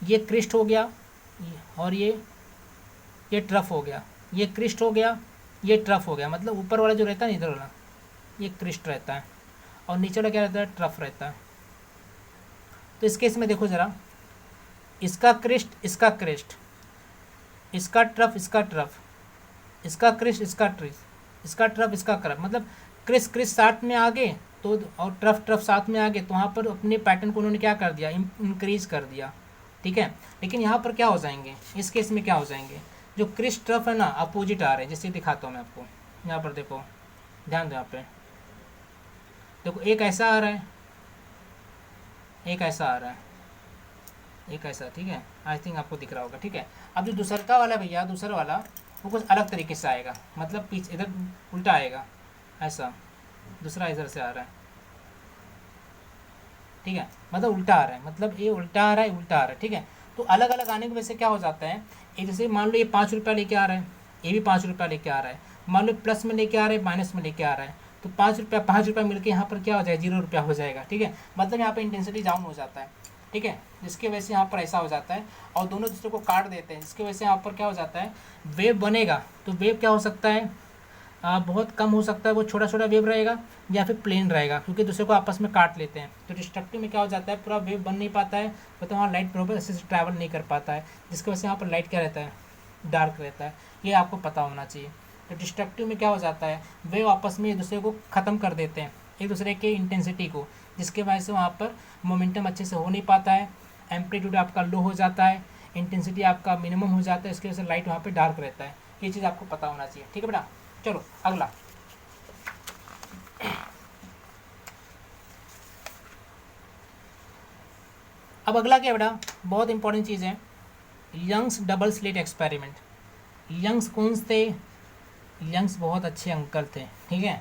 ये क्रिस्ट हो गया और ये ट्रफ हो गया, ये क्रिस्ट हो गया, ये ट्रफ हो गया। मतलब ऊपर वाला जो रहता है ना इधर वाला ये क्रिस्ट रहता है और नीचे वाला क्या रहता है, ट्रफ रहता है। तो इस केस में देखो ज़रा, इसका क्रिस्ट इसका क्रिस्ट, इसका ट्रफ इसका ट्रफ, इसका क्रिस्ट इसका ट्रिस, इसका ट्रफ इसका क्रफ, मतलब क्रिस क्रिस साथ में आ गए तो और ट्रफ ट्रफ साथ में आ गए तो वहाँ पर अपने पैटर्न को उन्होंने क्या कर दिया, इंक्रीज कर दिया। ठीक है, लेकिन यहाँ पर क्या हो जाएंगे, इस केस में क्या हो जाएंगे, जो क्रिस ट्रफ है ना अपोजिट आ रहे हैं। जैसे दिखाता हूँ मैं आपको, यहाँ पर देखो, ध्यान दो यहाँ पे देखो, एक ऐसा आ रहा है, एक ऐसा आ रहा है, एक ऐसा। ठीक है, आई थिंक आपको दिख रहा होगा। ठीक है, अब जो दूसरा वाला भैया, दूसरा वाला वो कुछ अलग तरीके से आएगा, मतलब पीछे इधर उल्टा आएगा, ऐसा दूसरा इधर से आ रहा है। ठीक है, मतलब उल्टा आ रहा है, मतलब ये उल्टा आ रहा है, उल्टा आ रहा है। ठीक है, तो अलग अलग आने की वजह से क्या हो जाता है, एक जैसे मान लो ये 5 रुपया लेके आ रहा है, ये भी 5 रुपया लेके आ रहा है, मान लो प्लस में लेके आ रहा है, माइनस में लेके आ रहा है, तो 5 रुपया मिलकर यहाँ पर क्या हो जाएगा, 0 रुपया हो जाएगा। ठीक है, मतलब यहाँ पर इंटेंसिटी डाउन हो जाता है। ठीक है, जिसकी वजह से यहाँ पर ऐसा हो जाता है और दोनों दूसरे को काट देते हैं, जिसकी वजह से यहाँ पर क्या हो जाता है, वेव बनेगा। तो वेव क्या हो सकता है, बहुत कम हो सकता है, वो छोटा छोटा वेव रहेगा या फिर प्लेन रहेगा, क्योंकि दूसरे को आपस में काट लेते हैं। तो डिस्ट्रक्टिव में क्या हो जाता है, पूरा वेव बन नहीं पाता है, मतलब वहाँ लाइट बराबर अच्छे से ट्रैवल नहीं कर पाता है, जिसकी वजह से यहाँ पर लाइट क्या रहता है, डार्क रहता है। ये आपको पता होना चाहिए। तो डिस्ट्रक्टिव में क्या हो जाता है, वेव आपस में एक दूसरे को ख़त्म कर देते हैं, एक दूसरे के इंटेंसिटी को, जिसके वजह से वहाँ पर मोमेंटम अच्छे से हो नहीं पाता है, एम्पलीट्यूड आपका लो हो जाता है, इंटेंसिटी आपका मिनिमम हो जाता है, इसकी वजह से लाइट वहाँ पे डार्क रहता है। ये चीज़ आपको पता होना चाहिए। ठीक है बेटा, चलो अगला। अब अगला क्या बेटा, बहुत इंपॉर्टेंट चीज़ है, Young's double slit experiment. Young's कौन थे, यंग्स बहुत अच्छे अंकल थे। ठीक है,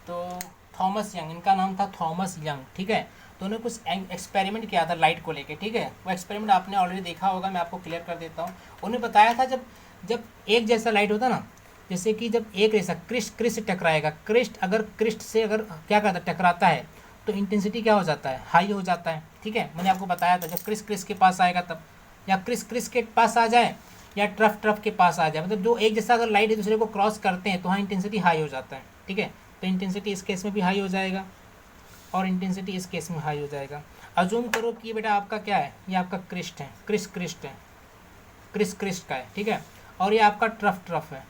तो थॉमस यंग, इनका नाम था थॉमस यंग। ठीक है, तो उन्होंने कुछ एक्सपेरिमेंट किया था लाइट को लेके। ठीक है, वो एक्सपेरिमेंट आपने ऑलरेडी देखा होगा, मैं आपको क्लियर कर देता हूँ। उन्होंने बताया था जब जब एक जैसा लाइट होता ना, जैसे कि जब एक जैसा क्रिस्ट क्रिस्ट से टकराएगा, क्रिस्ट अगर क्रिस्ट से अगर क्या करता है, टकराता है, तो इंटेंसिटी क्या हो जाता है, हाई हो जाता है। ठीक है, मैंने आपको बताया था जब क्रिस्ट क्रिस्ट के पास आएगा तब, या क्रिस्ट क्रिस्ट के पास आ जाए या ट्रफ ट्रफ के पास आ जाए, मतलब जो एक जैसा अगर लाइट एक दूसरे को क्रॉस करते हैं तो वहाँ इंटेंसिटी हाई हो जाता है। ठीक है, तो इंटेंसिटी इस केस में भी हाई हो जाएगा और इंटेंसिटी इस केस में हाई हो जाएगा। अजूम करो कि बेटा आपका क्या है, ये आपका क्रिस्ट है, क्रिस्ट है, क्रिस्ट का है। ठीक है, और ये आपका ट्रफ है।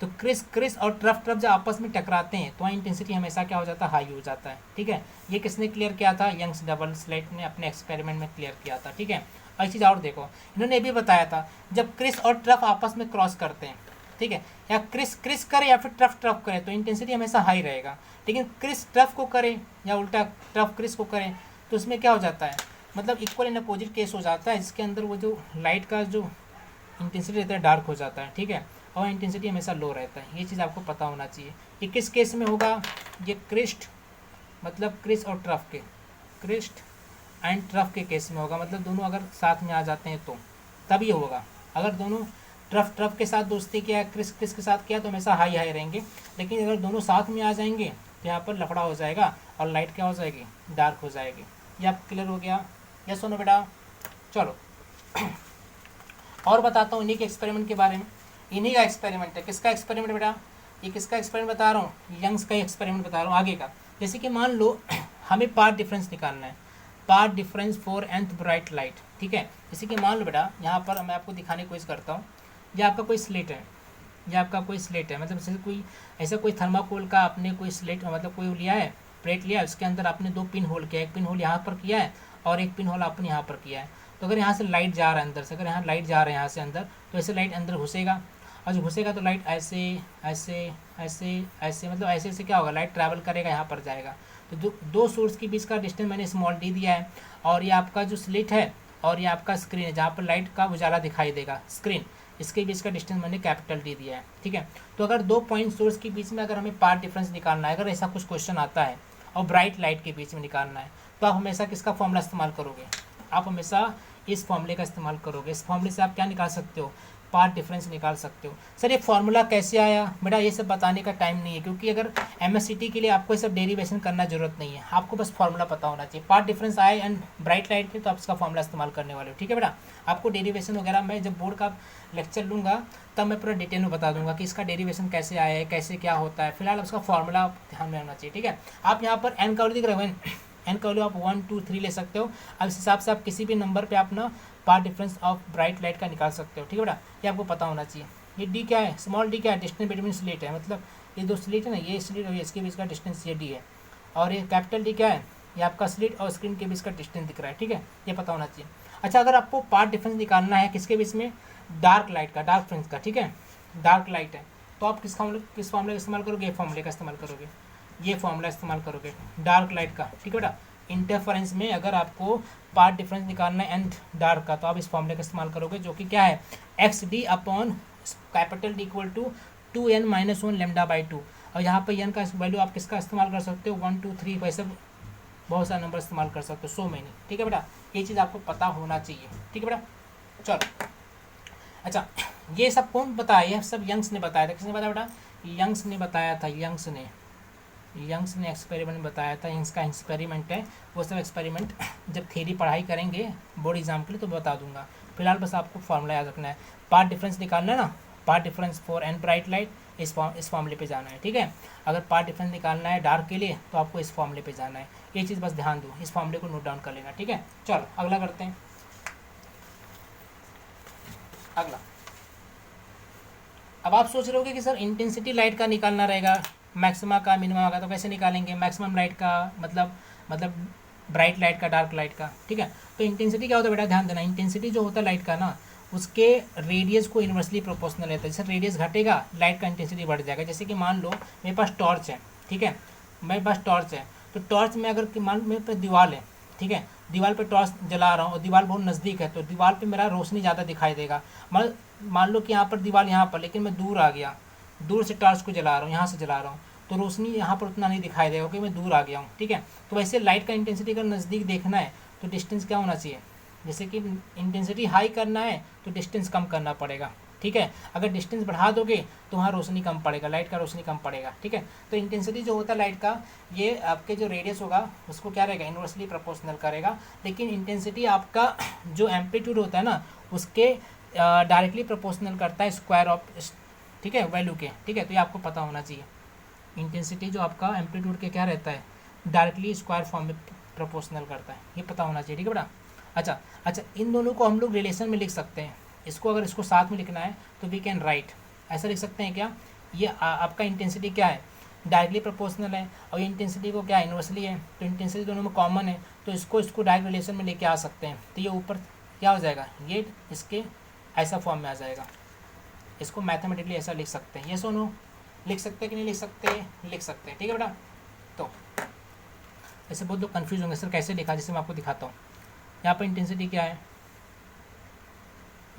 तो क्रिस और ट्रफ जब आपस में टकराते हैं तो वहाँ इंटेंसिटी हमेशा क्या हो जाता है, हाई हो जाता है। ठीक है, ये किसने क्लियर किया था, यंग्स डबल स्लिट ने अपने एक्सपेरिमेंट में क्लियर किया था। ठीक है, और चीज़ और देखो, इन्होंने ये भी बताया था जब क्रिस और ट्रफ आपस में क्रॉस करते हैं, ठीक है, या क्रिस करे या फिर ट्रफ करे, तो इंटेंसिटी हमेशा हाई रहेगा। लेकिन क्रिस ट्रफ को करे या उल्टा ट्रफ क्रिस को करे तो उसमें क्या हो जाता है, मतलब इक्वल एंड अपोजिट केस हो जाता है, जिसके अंदर वो जो लाइट का जो इंटेंसिटी रहता है डार्क हो जाता है। ठीक है, और इंटेंसिटी हमेशा लो रहता है। ये चीज़ आपको पता होना चाहिए। ये किस केस में होगा, ये क्रिस्ट मतलब क्रिस और ट्रफ के, क्रिस्ट एंड ट्रफ के केस में होगा, मतलब दोनों अगर साथ में आ जाते हैं तो तभी होगा। अगर दोनों ट्रफ के साथ दोस्ती किया, क्रिस के साथ किया तो हमेशा हाई रहेंगे, लेकिन अगर दोनों साथ में आ जाएंगे तो यहाँ पर लफड़ा हो जाएगा और लाइट क्या हो जाएगी, डार्क हो जाएगी। ये आप क्लियर हो गया, या सुनो बेटा। चलो और बताता हूँ इन्हीं के एक्सपेरिमेंट के बारे में। इन्हीं का एक्सपेरिमेंट है, किसका एक्सपेरिमेंट बेटा, ये किसका एक्सपेरिमेंट बता रहा हूँ, यंग्स का एक्सपेरिमेंट बता रहा हूँ आगे का। जैसे कि मान लो हमें पाथ डिफरेंस निकालना है, path difference for nth bright light. ठीक है, जैसे कि मान लो बेटा, यहाँ पर मैं आपको दिखाने की कोशिश करता हूँ, ये आपका कोई स्लेट है, ये आपका कोई स्लेट है, मतलब जैसे कोई ऐसा कोई थर्माकोल का आपने कोई स्लेट मतलब कोई लिया है, प्लेट लिया है, उसके अंदर आपने 2 पिन होल किया, एक पिन होल यहाँ पर किया है और एक पिन होल आपने यहाँ पर किया है। तो अगर यहाँ से लाइट जा रहा है अंदर से, अगर यहाँ लाइट जा रहा है यहाँ से अंदर, तो ऐसे लाइट अंदर घुसेगा, और जो घुसेगा तो लाइट ऐसे ऐसे ऐसे ऐसे, मतलब ऐसे ऐसे क्या होगा, लाइट ट्रैवल करेगा, यहाँ पर जाएगा। तो दो सोर्स के बीच का डिस्टेंस मैंने स्मॉल डी दिया है, और ये आपका जो स्लिट है और ये आपका स्क्रीन है जहाँ पर लाइट का उजाला दिखाई देगा, स्क्रीन, इसके बीच का डिस्टेंस मैंने कैपिटल डी दिया है। ठीक है, तो अगर 2 पॉइंट सोर्स के बीच में अगर हमें पाथ डिफरेंस निकालना है, अगर ऐसा कुछ क्वेश्चन आता है और ब्राइट लाइट के बीच में निकालना है, तो आप हमेशा किसका फॉर्मूला इस्तेमाल करोगे, आप हमेशा इस फॉर्मूले का इस्तेमाल करोगे। इस फॉर्मूले से आप क्या निकाल सकते हो, पाथ डिफरेंस निकाल सकते हो। सर ये फॉर्मूला कैसे आया, बेटा ये सब बताने का टाइम नहीं है, क्योंकि अगर एमएससीटी के लिए आपको ये सब डेरिवेशन करना जरूरत नहीं है, आपको बस फॉर्मूला पता होना चाहिए। पाथ डिफरेंस आए एंड ब्राइट लाइट के तो आप इसका फॉर्मूला इस्तेमाल करने वाले हो, ठीक है बेटा। आपको डेरिवेशन वगैरह मैं जब बोर्ड का लेक्चर लूँगा तब मैं पूरा डिटेल में बता दूंगा कि इसका डेरिवेशन कैसे आया है, कैसे क्या होता है। फिलहाल उसका फॉर्मूला ध्यान में होना चाहिए, ठीक है। आप यहाँ पर एन का वैल्यू दिख रहे हो, एन का वैल्यू आप 1 2 3 ले सकते हो। अब इस हिसाब से आप किसी भी नंबर पे अपना path difference of bright light का निकाल सकते हो, ठीक है बेटा। ये आपको पता होना चाहिए। ये डी क्या है, स्मॉल डी क्या है, डिस्टेंस बिटवीन स्लिट है, मतलब ये दो स्लिट है ना, ये स्लिट और इसके बीच का डिस्टेंस ये डी है। और ये कैपिटल डी क्या है, ये आपका स्लिट और स्क्रीन के बीच का डिस्टेंस दिख रहा है, ठीक है। ये पता होना चाहिए। अच्छा, अगर आपको पाथ डिफरेंस निकालना है किसके बीच में, डार्क लाइट का, डार्क फ्रिंज का, ठीक है, डार्क लाइट है, तो आप किस फॉर्मूले का इस्तेमाल करोगे, ये फॉर्मूले का इस्तेमाल करोगे, ये फॉर्मूला इस्तेमाल करोगे डार्क लाइट का, ठीक है बेटा। इंटरफेरेंस में अगर आपको पाथ डिफरेंस निकालना है एंड डार्क का, तो आप इस फॉर्मूले का इस्तेमाल करोगे, जो कि क्या है, x d upon capital D equal to 2n - 1 lambda by 2। और यहाँ पर n का वैल्यू आप किसका इस्तेमाल कर सकते हो, 1 2 3 वैसे बहुत सारे नंबर इस्तेमाल कर सकते हो, 100 में नहीं, ठीक है बेटा। ये चीज़ आपको पता होना चाहिए, ठीक है बेटा। चलो अच्छा, ये सब कौन बताया, ये सब यंग्स ने बताया था। किसने बताया बेटा, यंग्स ने बताया था, यंग्स ने एक्सपेरिमेंट में बताया था। यंग्स का एक्सपेरिमेंट है, वो सब एक्सपेरिमेंट जब थ्योरी पढ़ाई करेंगे बोर्ड एग्जाम के लिए तो बता दूंगा। फिलहाल बस आपको फॉर्मूला याद रखना है, पाथ डिफरेंस निकालना है ना, path difference for n bright light, इस फॉर्मूले पे जाना है, ठीक है। अगर पाथ डिफरेंस निकालना है डार्क के लिए तो आपको इस फॉर्मूले पे जाना है। ये चीज़ बस ध्यान दो, इस फॉर्मूले को नोट डाउन कर लेना, ठीक है। चलो अगला करते हैं। अगला, अब आप सोच रहे होगे कि सर इंटेंसिटी लाइट का निकालना रहेगा, मैक्सिमा का मिनिमा का, तो कैसे निकालेंगे मैक्सिमम लाइट का, मतलब ब्राइट लाइट का, डार्क लाइट का, ठीक है। तो इंटेंसिटी क्या होता है बेटा, ध्यान देना, इंटेंसिटी जो होता है लाइट का ना, उसके रेडियस को इन्वर्सली प्रोपोर्शनल रहता है। जैसे रेडियस घटेगा लाइट का इंटेंसिटी बढ़ जाएगा। जैसे कि मान लो मेरे पास टॉर्च है, ठीक है, मेरे पास टॉर्च है, तो टॉर्च में अगर मान मेरे पास दीवार है, ठीक है, दीवार पे टॉर्च जला रहा हूँ और दीवार बहुत नज़दीक है, तो दीवार पे मेरा रोशनी ज़्यादा दिखाई देगा। मान लो कि यहाँ पर दीवार यहाँ पर, लेकिन मैं दूर आ गया, दूर से टॉर्च को जला रहा हूँ, यहाँ से जला रहा हूँ, तो रोशनी यहाँ पर उतना नहीं दिखाई देगा क्योंकि मैं दूर आ गया हूँ, ठीक है। तो वैसे लाइट का इंटेंसिटी अगर नज़दीक देखना है तो डिस्टेंस क्या होना चाहिए, जैसे कि इंटेंसिटी हाई करना है तो डिस्टेंस कम करना पड़ेगा, ठीक है। अगर डिस्टेंस बढ़ा दोगे तो वहाँ रोशनी कम पड़ेगा, लाइट का रोशनी कम पड़ेगा, ठीक है। तो इंटेंसिटी जो होता है लाइट का, ये आपके जो रेडियस होगा उसको क्या रहेगा, इन्वर्सली प्रोपोर्शनल करेगा। लेकिन इंटेंसिटी आपका जो एम्पलीट्यूड होता है ना, उसके डायरेक्टली प्रोपोर्शनल करता है स्क्वायर ऑफ, ठीक है, वैल्यू के, ठीक है। तो ये आपको पता होना चाहिए, इंटेंसिटी जो आपका एम्पलीट्यूड के क्या रहता है, डायरेक्टली स्क्वायर फॉर्म में प्रोपोर्शनल करता है, ये पता होना चाहिए, ठीक है बेटा। अच्छा, इन दोनों को हम लोग रिलेशन में लिख सकते हैं। इसको अगर इसको साथ में लिखना है तो वी कैन राइट, ऐसा लिख सकते हैं क्या, ये आपका इंटेंसिटी क्या है, डायरेक्टली प्रोपोर्शनल है, और ये इंटेंसिटी को क्या इन्वर्सली है, तो इंटेंसिटी दोनों में कॉमन है, तो इसको डायरेक्ट रिलेशन में लेके आ सकते हैं। तो ये ऊपर क्या हो जाएगा, ये इसके ऐसा फॉर्म में आ जाएगा। इसको मैथमेटिकली ऐसा लिख सकते हैं, ये सोनो लिख सकते हैं कि नहीं लिख सकते, लिख सकते हैं, ठीक है बेटा। तो ऐसे बहुत लोग कन्फ्यूज होंगे, सर कैसे लिखा, जैसे मैं आपको दिखाता हूँ। यहाँ पर इंटेंसिटी क्या है,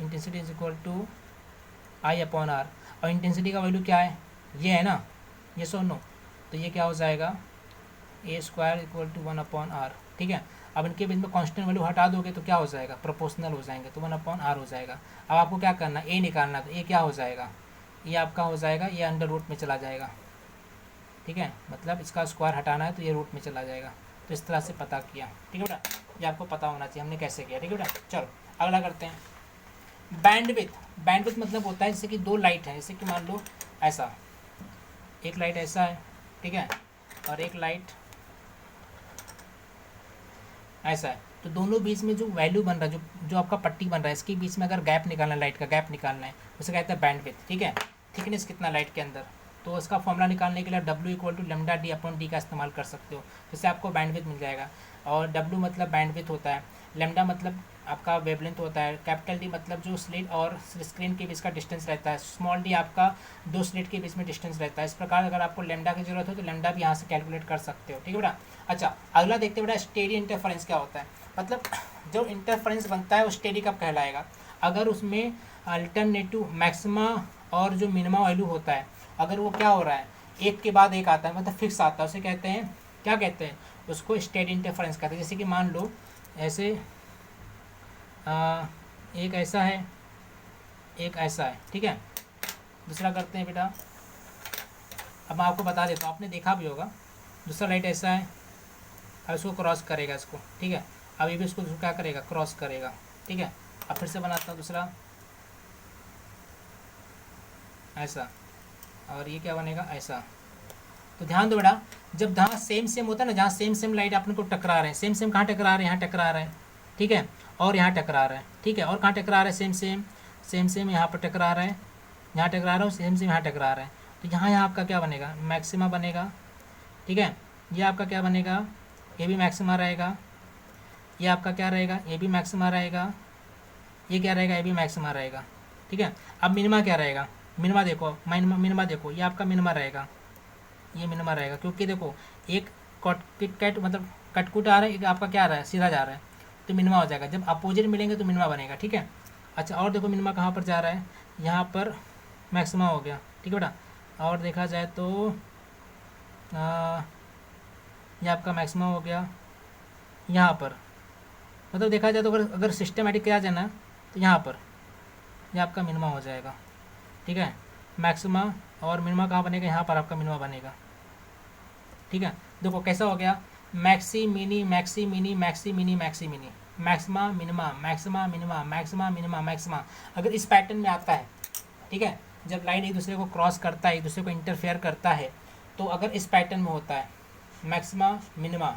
intensity is equal to i upon r, और इंटेंसिटी का वैल्यू क्या है, ये है ना, ये सो नो, तो ये क्या हो जाएगा, a square equal to 1 upon r, ठीक है। अब इनके बीच में कांस्टेंट वैल्यू हटा दोगे तो क्या हो जाएगा, प्रोपोर्शनल हो जाएंगे, तो 1 अपॉन आर हो जाएगा। अब आपको क्या करना है, ए निकालना, तो ए क्या हो जाएगा, ये आपका हो जाएगा, ये अंडर रूट में चला जाएगा, ठीक है, मतलब इसका स्क्वायर हटाना है तो ये रूट में चला जाएगा। तो इस तरह से पता किया, ठीक है बेटा, ये आपको पता होना चाहिए हमने कैसे किया, ठीक है बेटा। चलो अगला करते हैं, बैंडविड्थ मतलब होता है जैसे कि दो लाइट है, जैसे कि मान लो ऐसा, एक लाइट ऐसा है, ठीक है, और एक लाइट ऐसा है, तो दोनों बीच में जो वैल्यू बन रहा है, जो आपका पट्टी बन रहा है, इसके बीच में अगर गैप निकालना है, लाइट का गैप निकालना है, उसे कहते हैं बैंडविड्थ, ठीक है। थिकनेस कितना लाइट के अंदर, तो उसका फॉर्मूला निकालने के लिए W equal to lambda D upon d का इस्तेमाल कर सकते हो, जिससे आपको बैंडविड्थ मिल जाएगा। और W मतलब बैंडविड्थ होता है, लेमडा मतलब आपका वेवलेंथ होता है, कैपिटल D मतलब जो स्लिट और स्क्रीन के बीच का डिस्टेंस रहता है, स्मॉल d आपका दो स्लिट के बीच में डिस्टेंस रहता है। इस प्रकार अगर आपको लेमडा की जरूरत हो तो लेमडा भी यहाँ से कैलकुलेट कर सकते हो, ठीक है बेटा। अच्छा अगला देखते हैं बेटा, स्टेडी इंटरफेरेंस क्या होता है, मतलब जो इंटरफेरेंस बनता है वो स्टेडी कब कहलाएगा, अगर उसमें अल्टरनेटिव मैक्सिमा और जो मिनिमा वैल्यू होता है, अगर वो क्या हो रहा है, एक के बाद एक आता है, मतलब फिक्स आता है, उसे कहते हैं, क्या कहते हैं, उसको स्टेडी इंटरफेरेंस कहते हैं। जैसे कि मान लो ऐसे एक ऐसा है एक ऐसा है, ठीक है। दूसरा करते हैं बेटा, अब मैं आपको बता देता हूँ, आपने देखा भी होगा। दूसरा लाइट ऐसा है, अब इसको क्रॉस करेगा इसको, ठीक है। अब ये भी इसको क्या करेगा, क्रॉस करेगा, ठीक है। अब फिर से बनाता हूँ दूसरा ऐसा, और ये क्या बनेगा, ऐसा। तो ध्यान दो बेटा, जब जहाँ सेम सेम होता है ना, जहाँ सेम सेम लाइट अपने को टकरा रहे हैं, सेम सेम कहाँ टकरा रहे हैं, यहाँ टकरा रहे हैं, ठीक है। और यहाँ टकरा रहे हैं, ठीक है। और कहाँ टकरा रहे हैं, सेम सेम, सेम सेम यहाँ पर टकरा रहे हैं, यहाँ टकरा रहा हूँ, सेम सेम यहाँ टकरा रहे हैं। तो यहाँ यहाँ आपका क्या बनेगा, मैक्सिमा बनेगा, ठीक है। ये आपका क्या बनेगा, ये भी मैक्सिमा रहेगा। ये आपका क्या रहेगा, ये भी मैक्सिमा रहेगा। ये क्या रहेगा, ये भी मैक्सिमा रहेगा, ठीक है। अब मिनिमा क्या रहेगा, मिनिमा देखो, मिनिमा देखो, ये आपका मिनिमा रहेगा, ये मिनिमा रहेगा, क्योंकि देखो एक किट कैट मतलब कटकुट आ रहा है, एक आपका क्या आ रहा है, सीधा जा रहा है, तो मिनिमा हो जाएगा। जब अपोजिट मिलेंगे तो मिनिमा बनेगा, ठीक है। अच्छा, और देखो मिनिमा कहाँ पर जा रहा है, यहाँ पर मैक्सिमा हो गया, ठीक है बेटा। और देखा जाए तो ये आपका मैक्सिमा हो गया यहाँ पर, मतलब देखा जाए तो अगर सिस्टमेटिक किया जाए ना, तो यहाँ पर ये आपका मिनिमा हो जाएगा, ठीक है। मैक्सिमा और मिनिमा कहाँ बनेगा, यहाँ पर आपका मिनिमा बनेगा, ठीक है। देखो कैसा हो गया, maxi mini maxi mini maxi mini maxi mini, maxima minima maxima minima maxima minima maxima. अगर इस पैटर्न में आता है, ठीक है, जब लाइट एक दूसरे को क्रॉस करता है, एक दूसरे को इंटरफेयर करता है, तो अगर इस पैटर्न में होता है maxima minima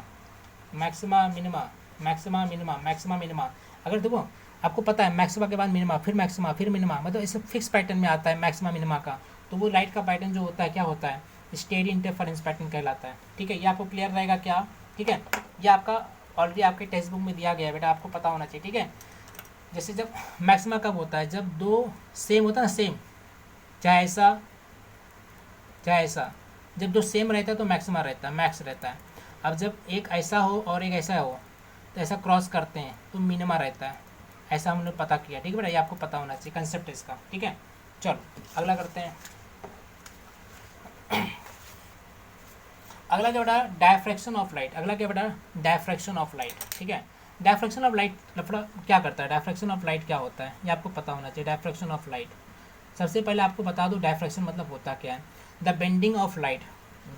maxima minima maxima minima maxima minima, अगर देखो आपको पता है मैक्सिमा के बाद मिनिमा, फिर मैक्सिमा, फिर मिनिमा, मतलब इसे फिक्स पैटर्न में आता है मैक्सिमा मिनिमा का, तो वो लाइट का पैटर्न जो होता है क्या होता है, स्टेडी इंटरफेरेंस पैटर्न कहलाता है, ठीक है। ये आपको क्लियर रहेगा क्या, ठीक है। ये आपका ऑलरेडी आपके टेक्स्ट बुक में दिया गया है बेटा, आपको पता होना चाहिए, ठीक है। जैसे जब मैक्सिमा कब होता है, जब दो सेम होता है ना, सेम, चाहे ऐसा चाहे ऐसा, जब दो सेम रहता है तो मैक्सिमा रहता है, मैक्स रहता है। अब जब एक ऐसा हो और एक ऐसा हो, तो ऐसा क्रॉस करते हैं तो मिनिमा रहता है, ऐसा हमने पता किया, ठीक है बेटा। ये आपको पता होना चाहिए, कंसेप्ट इसका, ठीक है। चलो अगला करते हैं। अगला क्या बेटा, डायफ्रैक्शन ऑफ लाइट। अगला क्या बेटा, डायफ्रैक्शन ऑफ लाइट, ठीक है। डायफ्रैक्शन ऑफ लाइट लफड़ा क्या करता है, डायफ्रैक्शन ऑफ लाइट क्या होता है, ये आपको पता होना चाहिए। डायफ्रैक्शन ऑफ लाइट, सबसे पहले आपको बता दूं डायफ्रैक्शन मतलब होता क्या है। The bending of light,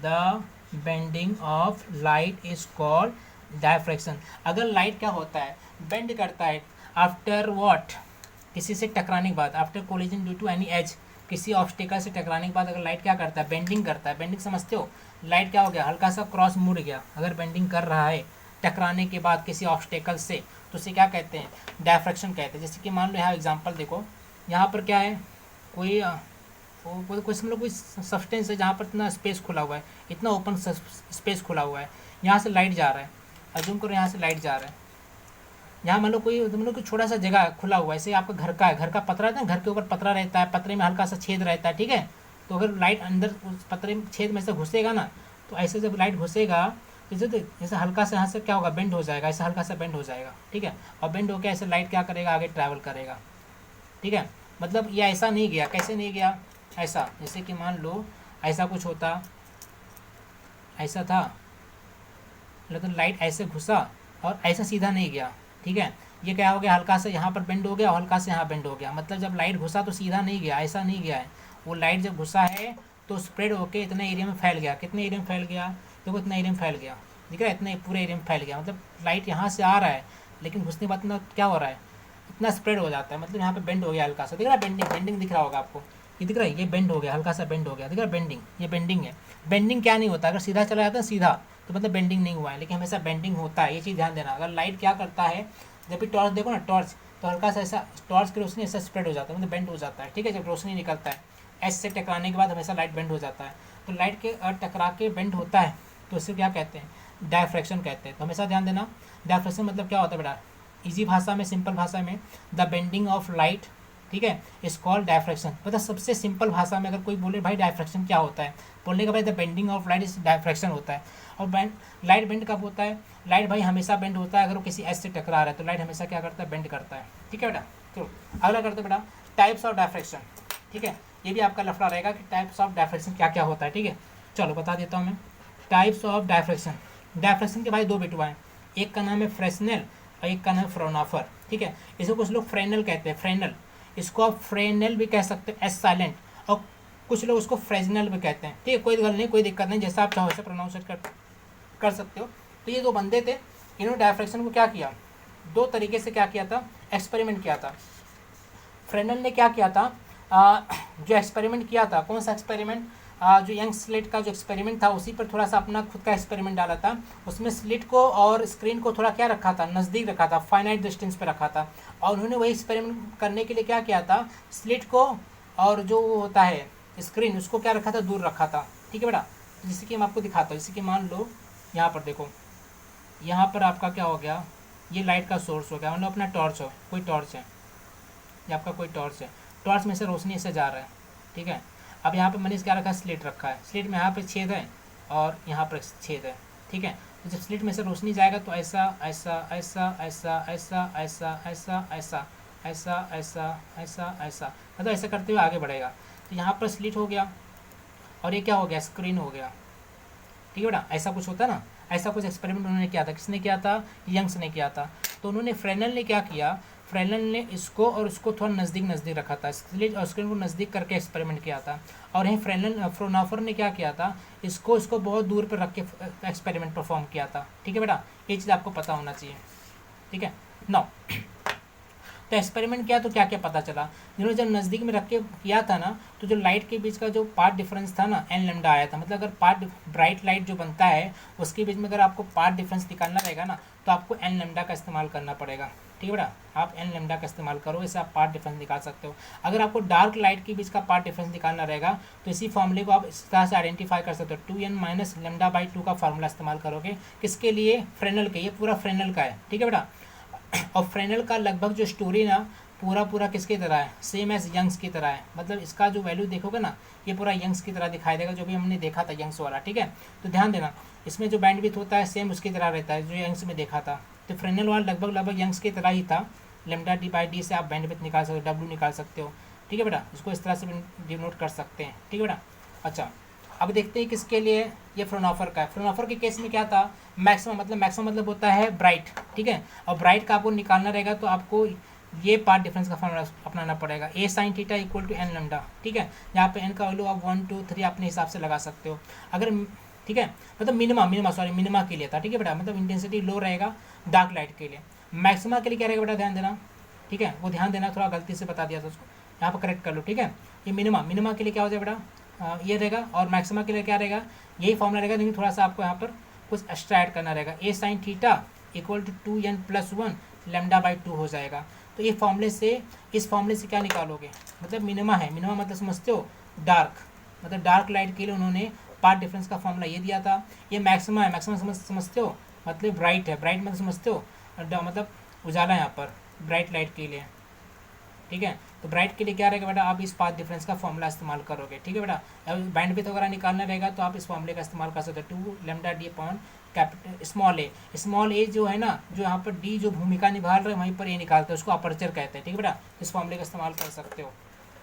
the bending of light is called diffraction. अगर लाइट क्या होता है, बेंड करता है आफ्टर व्हाट, किसी से टकराने के बाद, after collision due to any edge, किसी ऑब्स्टेकल से टकराने के बाद अगर लाइट क्या करता है, बेंडिंग करता है। बेंडिंग समझते हो, लाइट क्या हो गया, हल्का सा क्रॉस मुड़ गया, अगर बेंडिंग कर रहा है टकराने के बाद किसी ऑब्स्टेकल से, तो उसे क्या कहते हैं, डायफ्रैक्शन कहते हैं। जैसे कि मान लो यहाँ एग्जांपल देखो, यहाँ पर क्या है, कोई मतलब कोई सब्सटेंस है जहाँ पर इतना स्पेस खुला हुआ है, इतना ओपन स्पेस खुला हुआ है, यहाँ से लाइट जा रहा है, अज्यूम करो यहाँ से लाइट जा रहा है, यहाँ मान लो कोई मतलब कोई छोटा सा जगह खुला हुआ है, ऐसे आपका घर का है, घर का पतरा रहता है, घर के ऊपर पतरा रहता है, पतरे में हल्का सा छेद रहता है, ठीक है। तो अगर लाइट अंदर उस पतरे में छेद में से घुसेगा ना, तो ऐसे जब लाइट घुसेगा, जैसे हल्का सा यहाँ से क्या होगा, बेंड हो जाएगा, ऐसे हल्का सा बेंड हो जाएगा, ठीक है। और बेंड होकर ऐसे लाइट क्या करेगा, आगे ट्रैवल करेगा, ठीक है। मतलब ये ऐसा नहीं गया, कैसे नहीं गया, ऐसा, जैसे कि मान लो ऐसा कुछ होता, ऐसा था, लेकिन लाइट ऐसे घुसा और ऐसा सीधा नहीं गया, ठीक है। ये क्या हो गया, हल्का से यहाँ पर बेंड हो गया और हल्का से यहाँ बेंड हो गया, मतलब जब लाइट घुसा तो सीधा नहीं गया, ऐसा नहीं गया है। वो लाइट जब घुसा है तो स्प्रेड होके इतने एरिया में फैल गया, कितने एरिया में फैल गया, देखो इतना एरिया में फैल गया, दिख रहा है, इतने पूरे एरिया में फैल गया। मतलब लाइट यहाँ से आ रहा है, लेकिन घुसने के बाद इतना क्या हो रहा है, इतना स्प्रेड हो जाता है, मतलब यहाँ पे बेंड हो गया हल्का सा, दिख रहा है, बेंडिंग, बेंडिंग दिख रहा होगा आपको, ये दिख रहा है, ये बेंड हो गया, हल्का सा बेंड हो गया, दिख रहा है बेंडिंग, ये बेंडिंग है। बेंडिंग क्या नहीं होता, अगर सीधा चला जाता है सीधा, तो मतलब बेंडिंग नहीं हुआ है, लेकिन हमेशा बेंडिंग होता है, ये चीज़ ध्यान देना। अगर लाइट क्या करता है, जब भी टॉर्च देखो ना, टॉर्च तो हल्का सा ऐसा टॉर्च की रोशनी ऐसा स्प्रेड हो जाता है, मतलब बेंड हो जाता है, ठीक है। जब रोशनी निकलता है ऐसे टकराने के बाद हमेशा लाइट बेंड हो जाता है, तो लाइट के टकरा के बेंड होता है, तो इसे क्या कहते हैं, डायफ्रैक्शन कहते हैं। तो हमेशा ध्यान देना, डायफ्रैक्शन मतलब क्या होता है बेटा, इजी भाषा में, सिंपल भाषा में, द बेंडिंग ऑफ लाइट, ठीक है, इज कॉल्ड डायफ्रैक्शन। मतलब सबसे सिंपल भाषा में अगर कोई बोले भाई डायफ्रैक्शन क्या होता है, बोलने का भाई the bending of light is diffraction होता है। और लाइट बेंड कब होता है, लाइट भाई हमेशा बेंड होता है अगर वो किसी एज से टकरा रहा है, तो लाइट हमेशा क्या करता है, बेंड करता है, ठीक है बेटा। तो अगला करते हैं बेटा, टाइप्स ऑफ डायफ्रैक्शन, ठीक है। ये भी आपका लफड़ा रहेगा कि टाइप्स ऑफ डायफ्रैक्शन क्या क्या होता है, ठीक है। चलो बता देता हूँ मैं, टाइप्स ऑफ डायफ्रैक्शन। डायफ्रैक्शन के भाई दो बिटवा हैं, एक का नाम है फ्रेस्नेल और एक का नाम है फ्रोनाफर, ठीक है। इसे कुछ लोग फ्रेनल कहते हैं, फ्रेनल, इसको आप फ्रेनल भी कह सकते हो, एस साइलेंट, और कुछ लोग उसको फ्रेजनल भी कहते हैं। ठीक है, कोई गल नहीं, कोई दिक्कत नहीं, जैसा आप चाहो वैसे प्रोनाउंस कर सकते हो। तो ये दो बंदे थे, इन्होंने डायफ्रैक्शन को क्या किया, दो तरीके से क्या किया था, एक्सपेरिमेंट किया था। फ्रेनल ने क्या किया था, जो एक्सपेरिमेंट किया था, कौन सा एक्सपेरिमेंट, जो यंग स्लिट का जो एक्सपेरिमेंट था उसी पर थोड़ा सा अपना खुद का एक्सपेरिमेंट डाला था। उसमें स्लिट को और स्क्रीन को थोड़ा क्या रखा था, नज़दीक रखा था, फाइनाइट डिस्टेंस पे रखा था, और उन्होंने वही एक्सपेरिमेंट करने के लिए क्या किया था, स्लिट को और जो होता है स्क्रीन उसको क्या रखा था, दूर रखा था। ठीक है बेटा, जैसे कि मैं आपको दिखाता हूँ, जैसे कि मान लो यहाँ पर देखो, यहाँ पर आपका क्या हो गया, ये लाइट का सोर्स हो गया, मतलब अपना टॉर्च हो, कोई टॉर्च है, ये आपका कोई टॉर्च है, टॉर्च में से रोशनी ऐसे जा रहा है। ठीक है, अब यहाँ पे मैंने क्या रखा है, स्लिट रखा है, स्लिट में यहाँ पे छेद है और यहाँ पर छेद है। ठीक है, तो जब स्लिट में से रोशनी जाएगा तो ऐसा ऐसा ऐसा ऐसा ऐसा ऐसा ऐसा ऐसा ऐसा ऐसा ऐसा ऐसा, मतलब ऐसा करते हुए आगे बढ़ेगा। तो यहाँ पर स्लिट हो गया और ये क्या हो गया, स्क्रीन हो गया। ठीक है बेटा, ऐसा कुछ होता है ना, ऐसा कुछ एक्सपेरिमेंट उन्होंने किया था। किसने किया था, यंग्स ने किया था। तो उन्होंने फ्रेनल ने क्या किया, फ्रेनल ने इसको और उसको थोड़ा नज़दीक रखा था, स्लिट और स्क्रीन को नज़दीक करके एक्सपेरिमेंट किया था। और यहीं फ्रोनाफर ने क्या किया था, इसको बहुत दूर पर रख के एक्सपेरिमेंट परफॉर्म किया था। ठीक है बेटा, ये चीज़ आपको पता होना चाहिए। ठीक है, नाउ तो एक्सपेरिमेंट किया तो क्या क्या पता चला, जिन्होंने जब नज़दीक में रख के किया था ना, तो जो लाइट के बीच का जो पार्ट डिफरेंस था ना, एन लेमडा आया था। मतलब अगर पार्ट ब्राइट लाइट जो बनता है उसके बीच में अगर आपको पार्ट डिफरेंस निकालना रहेगा ना, तो आपको एन लेमडा का इस्तेमाल करना पड़ेगा। ठीक है बेटा, आप एन लेमडा का इस्तेमाल करो, इससे आप पार्ट डिफरेंस निकाल सकते हो। अगर आपको डार्क लाइट के बीच का पार्ट डिफरेंस निकालना रहेगा तो इसी फॉर्मूले को आप इस तरह से आइडेंटिफाई कर सकते हो, 2n माइनस लेमडा बाई 2 का फार्मूला इस्तेमाल करोगे। किसके लिए, फ्रेनल के, ये पूरा फ्रेनल का है। ठीक है बेटा, और फ्रेनल का लगभग जो स्टोरी ना पूरा किसकी तरह है, सेम एज यंग्स की तरह है। मतलब इसका जो वैल्यू देखोगे ना, ये पूरा यंग्स की तरह दिखाई देगा, जो भी हमने देखा था यंग्स वाला। ठीक है, तो ध्यान देना, इसमें जो बैंडविड्थ होता है सेम उसकी तरह रहता है जो यंग्स में देखा था। तो फ्रेनल वाला लगभग यंग्स की तरह ही था। लेमडा डी बाई डी से आप बैंडविड्थ निकाल सकते हो, डब्ल्यू निकाल सकते हो। ठीक है बेटा, इसको इस तरह से डिनोट कर सकते हैं। ठीक है बेटा, अच्छा अब देखते हैं किसके लिए, ये फ्रोनाफर का है। फ्रोनाफर के केस में क्या था, मैक्सिमम मतलब होता है ब्राइट। ठीक है, और ब्राइट का आपको निकालना रहेगा तो आपको ये पार्ट डिफरेंस का फॉर्मूला अपनाना पड़ेगा, a sine theta equal to n lambda. ठीक है, यहाँ पे एन का वैल्यू आप 1 2 3 अपने हिसाब से लगा सकते हो। अगर ठीक है, मतलब मिनिमा के लिए था। ठीक है बेटा, मतलब इंटेंसिटी लो रहेगा डार्क लाइट के लिए। मैक्सिमा के लिए क्या रहेगा बेटा, ध्यान देना। ठीक है, वो ध्यान देना, थोड़ा गलती से बता दिया था उसको, यहाँ पर करेक्ट कर लो। ठीक है, ये मिनिमा के लिए क्या हो जाए बेटा, ये रहेगा, और मैक्सिमा के लिए क्या रहेगा, यही फॉर्मूला रहेगा, लेकिन थोड़ा सा आपको यहाँ पर कुछ एक्स्ट्रा ऐड करना रहेगा। A sine theta equal to 2n+1 lambda by 2 हो जाएगा। तो ये फॉर्मूले से, इस फॉर्मूले से क्या निकालोगे, मतलब मिनिमा है, मिनिमा मतलब समझते हो डार्क, मतलब डार्क लाइट के लिए उन्होंने पार्ट डिफरेंस का फॉर्मूला ये दिया था। ये मैक्सिमा है, मैक्सिमा समझते हो, मतलब ब्राइट है, ब्राइट मतलब समझते हो मतलब उजाला यहाँ पर ब्राइट लाइट के लिए। ठीक है, तो ब्राइट के लिए क्या रहेगा बेटा, आप इस पाथ डिफरेंस का फॉर्मूला इस्तेमाल करोगे। ठीक है बेटा, अब बैंडविड्थ वगैरह निकालना रहेगा तो आप इस फॉर्मूले का इस्तेमाल कर सकते हो, 2 lambda D upon capital small a जो है ना, जो यहाँ पर डी जो भूमिका निभा रहा है वहीं पर ये निकालते हैं, उसको अपर्चर कहते हैं। ठीक है बेटा, इस फॉर्मूले का इस्तेमाल कर सकते हो।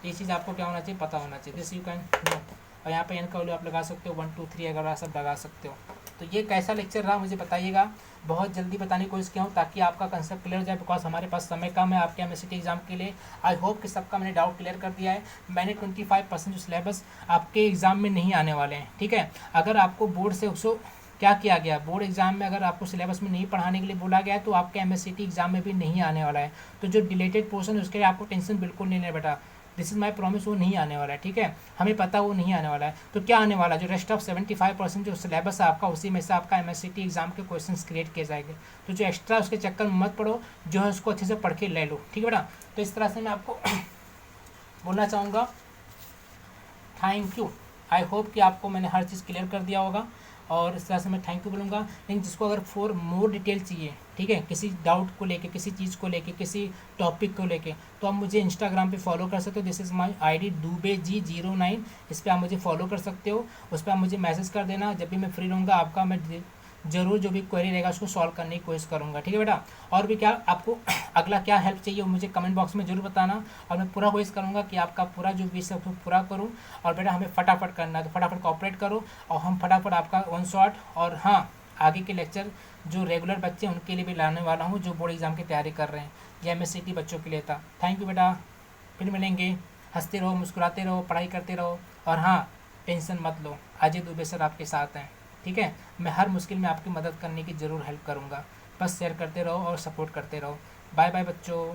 ये चीज़ आपको क्या होना चाहिए, पता होना चाहिए, दिस यू कैन नो। और यहाँ पर एन का वैल्यू आप लगा सकते हो 1 2 3 अगर सब लगा सकते हो। तो ये कैसा लेक्चर रहा मुझे बताइएगा, बहुत जल्दी बताने की कोशिश किया हूँ ताकि आपका कंसेप्ट क्लियर हो जाए, बिकॉज हमारे पास समय कम है आपके एमएससीटी एग्जाम के लिए। आई होप कि सबका मैंने डाउट क्लियर कर दिया है। मैंने 25% जो सिलेबस आपके एग्ज़ाम में नहीं आने वाले हैं। ठीक है, अगर आपको बोर्ड से उसको क्या किया गया, बोर्ड एग्जाम में अगर आपको सिलेबस में नहीं पढ़ाने के लिए बोला गया तो आपके एमएससीटी एग्जाम में भी नहीं आने वाला है। तो जो डिलेटेड पोर्शन है उसके लिए आपको टेंशन बिल्कुल नहीं लेना बेटा, दिस इज़ माई प्रॉमिस, वो नहीं आने वाला है। ठीक है, हमें पता वो नहीं आने वाला है। तो क्या आने वाला है, जो रेस्ट ऑफ 75% जो सिलेबस है आपका, उसी में से आपका एमएससीटी एग्जाम के क्वेश्चंस क्रिएट किए जाएंगे। तो जो एक्स्ट्रा उसके चक्कर में मत पड़ो, जो है उसको अच्छे से पढ़ के ले लो। ठीक है बेटा, तो इस तरह से मैं आपको बोलना चाहूँगा थैंक यू। आई होप कि आपको मैंने हर चीज़ क्लियर कर दिया होगा, और इस तरह से मैं थैंक यू बोलूँगा। लेकिन जिसको अगर फॉर मोर डिटेल चाहिए, ठीक है, किसी डाउट को लेके, किसी चीज़ को लेके, किसी टॉपिक को लेके, तो आप मुझे इंस्टाग्राम पे फॉलो कर सकते हो। This is my ID DubeG09, इस पर आप मुझे फॉलो कर सकते हो। उस पर आप मुझे मैसेज कर देना, जब भी मैं फ्री रहूँगा आपका मैं ज़रूर जो भी क्वेरी रहेगा उसको सॉल्व करने की कोशिश करूँगा। ठीक है बेटा, और भी क्या आपको अगला क्या हेल्प चाहिए वो मुझे कमेंट बॉक्स में ज़रूर बताना, और मैं पूरा कोशिश करूँगा कि आपका पूरा जो विश है उसको पूरा करूँ। और बेटा हमें फटाफट करना है, तो फटाफट कॉपरेट करो और हम फटाफट आपका 1 शॉट, और हाँ आगे के लेक्चर जो रेगुलर बच्चे हैं उनके लिए भी लाने वाला हूँ, जो बोर्ड एग्जाम की तैयारी कर रहे हैं। ये एमएससीटी बच्चों के लिए था। थैंक यू बेटा। फिर मिलेंगे। हंसते रहो, मुस्कुराते रहो, पढ़ाई करते रहो, और हाँ, टेंशन मत लो, अजय दुबे सर आपके साथ हैं। ठीक है, मैं हर मुश्किल में आपकी मदद करने की ज़रूर हेल्प करूँगा। बस शेयर करते रहो और सपोर्ट करते रहो। बाय बाय बच्चों।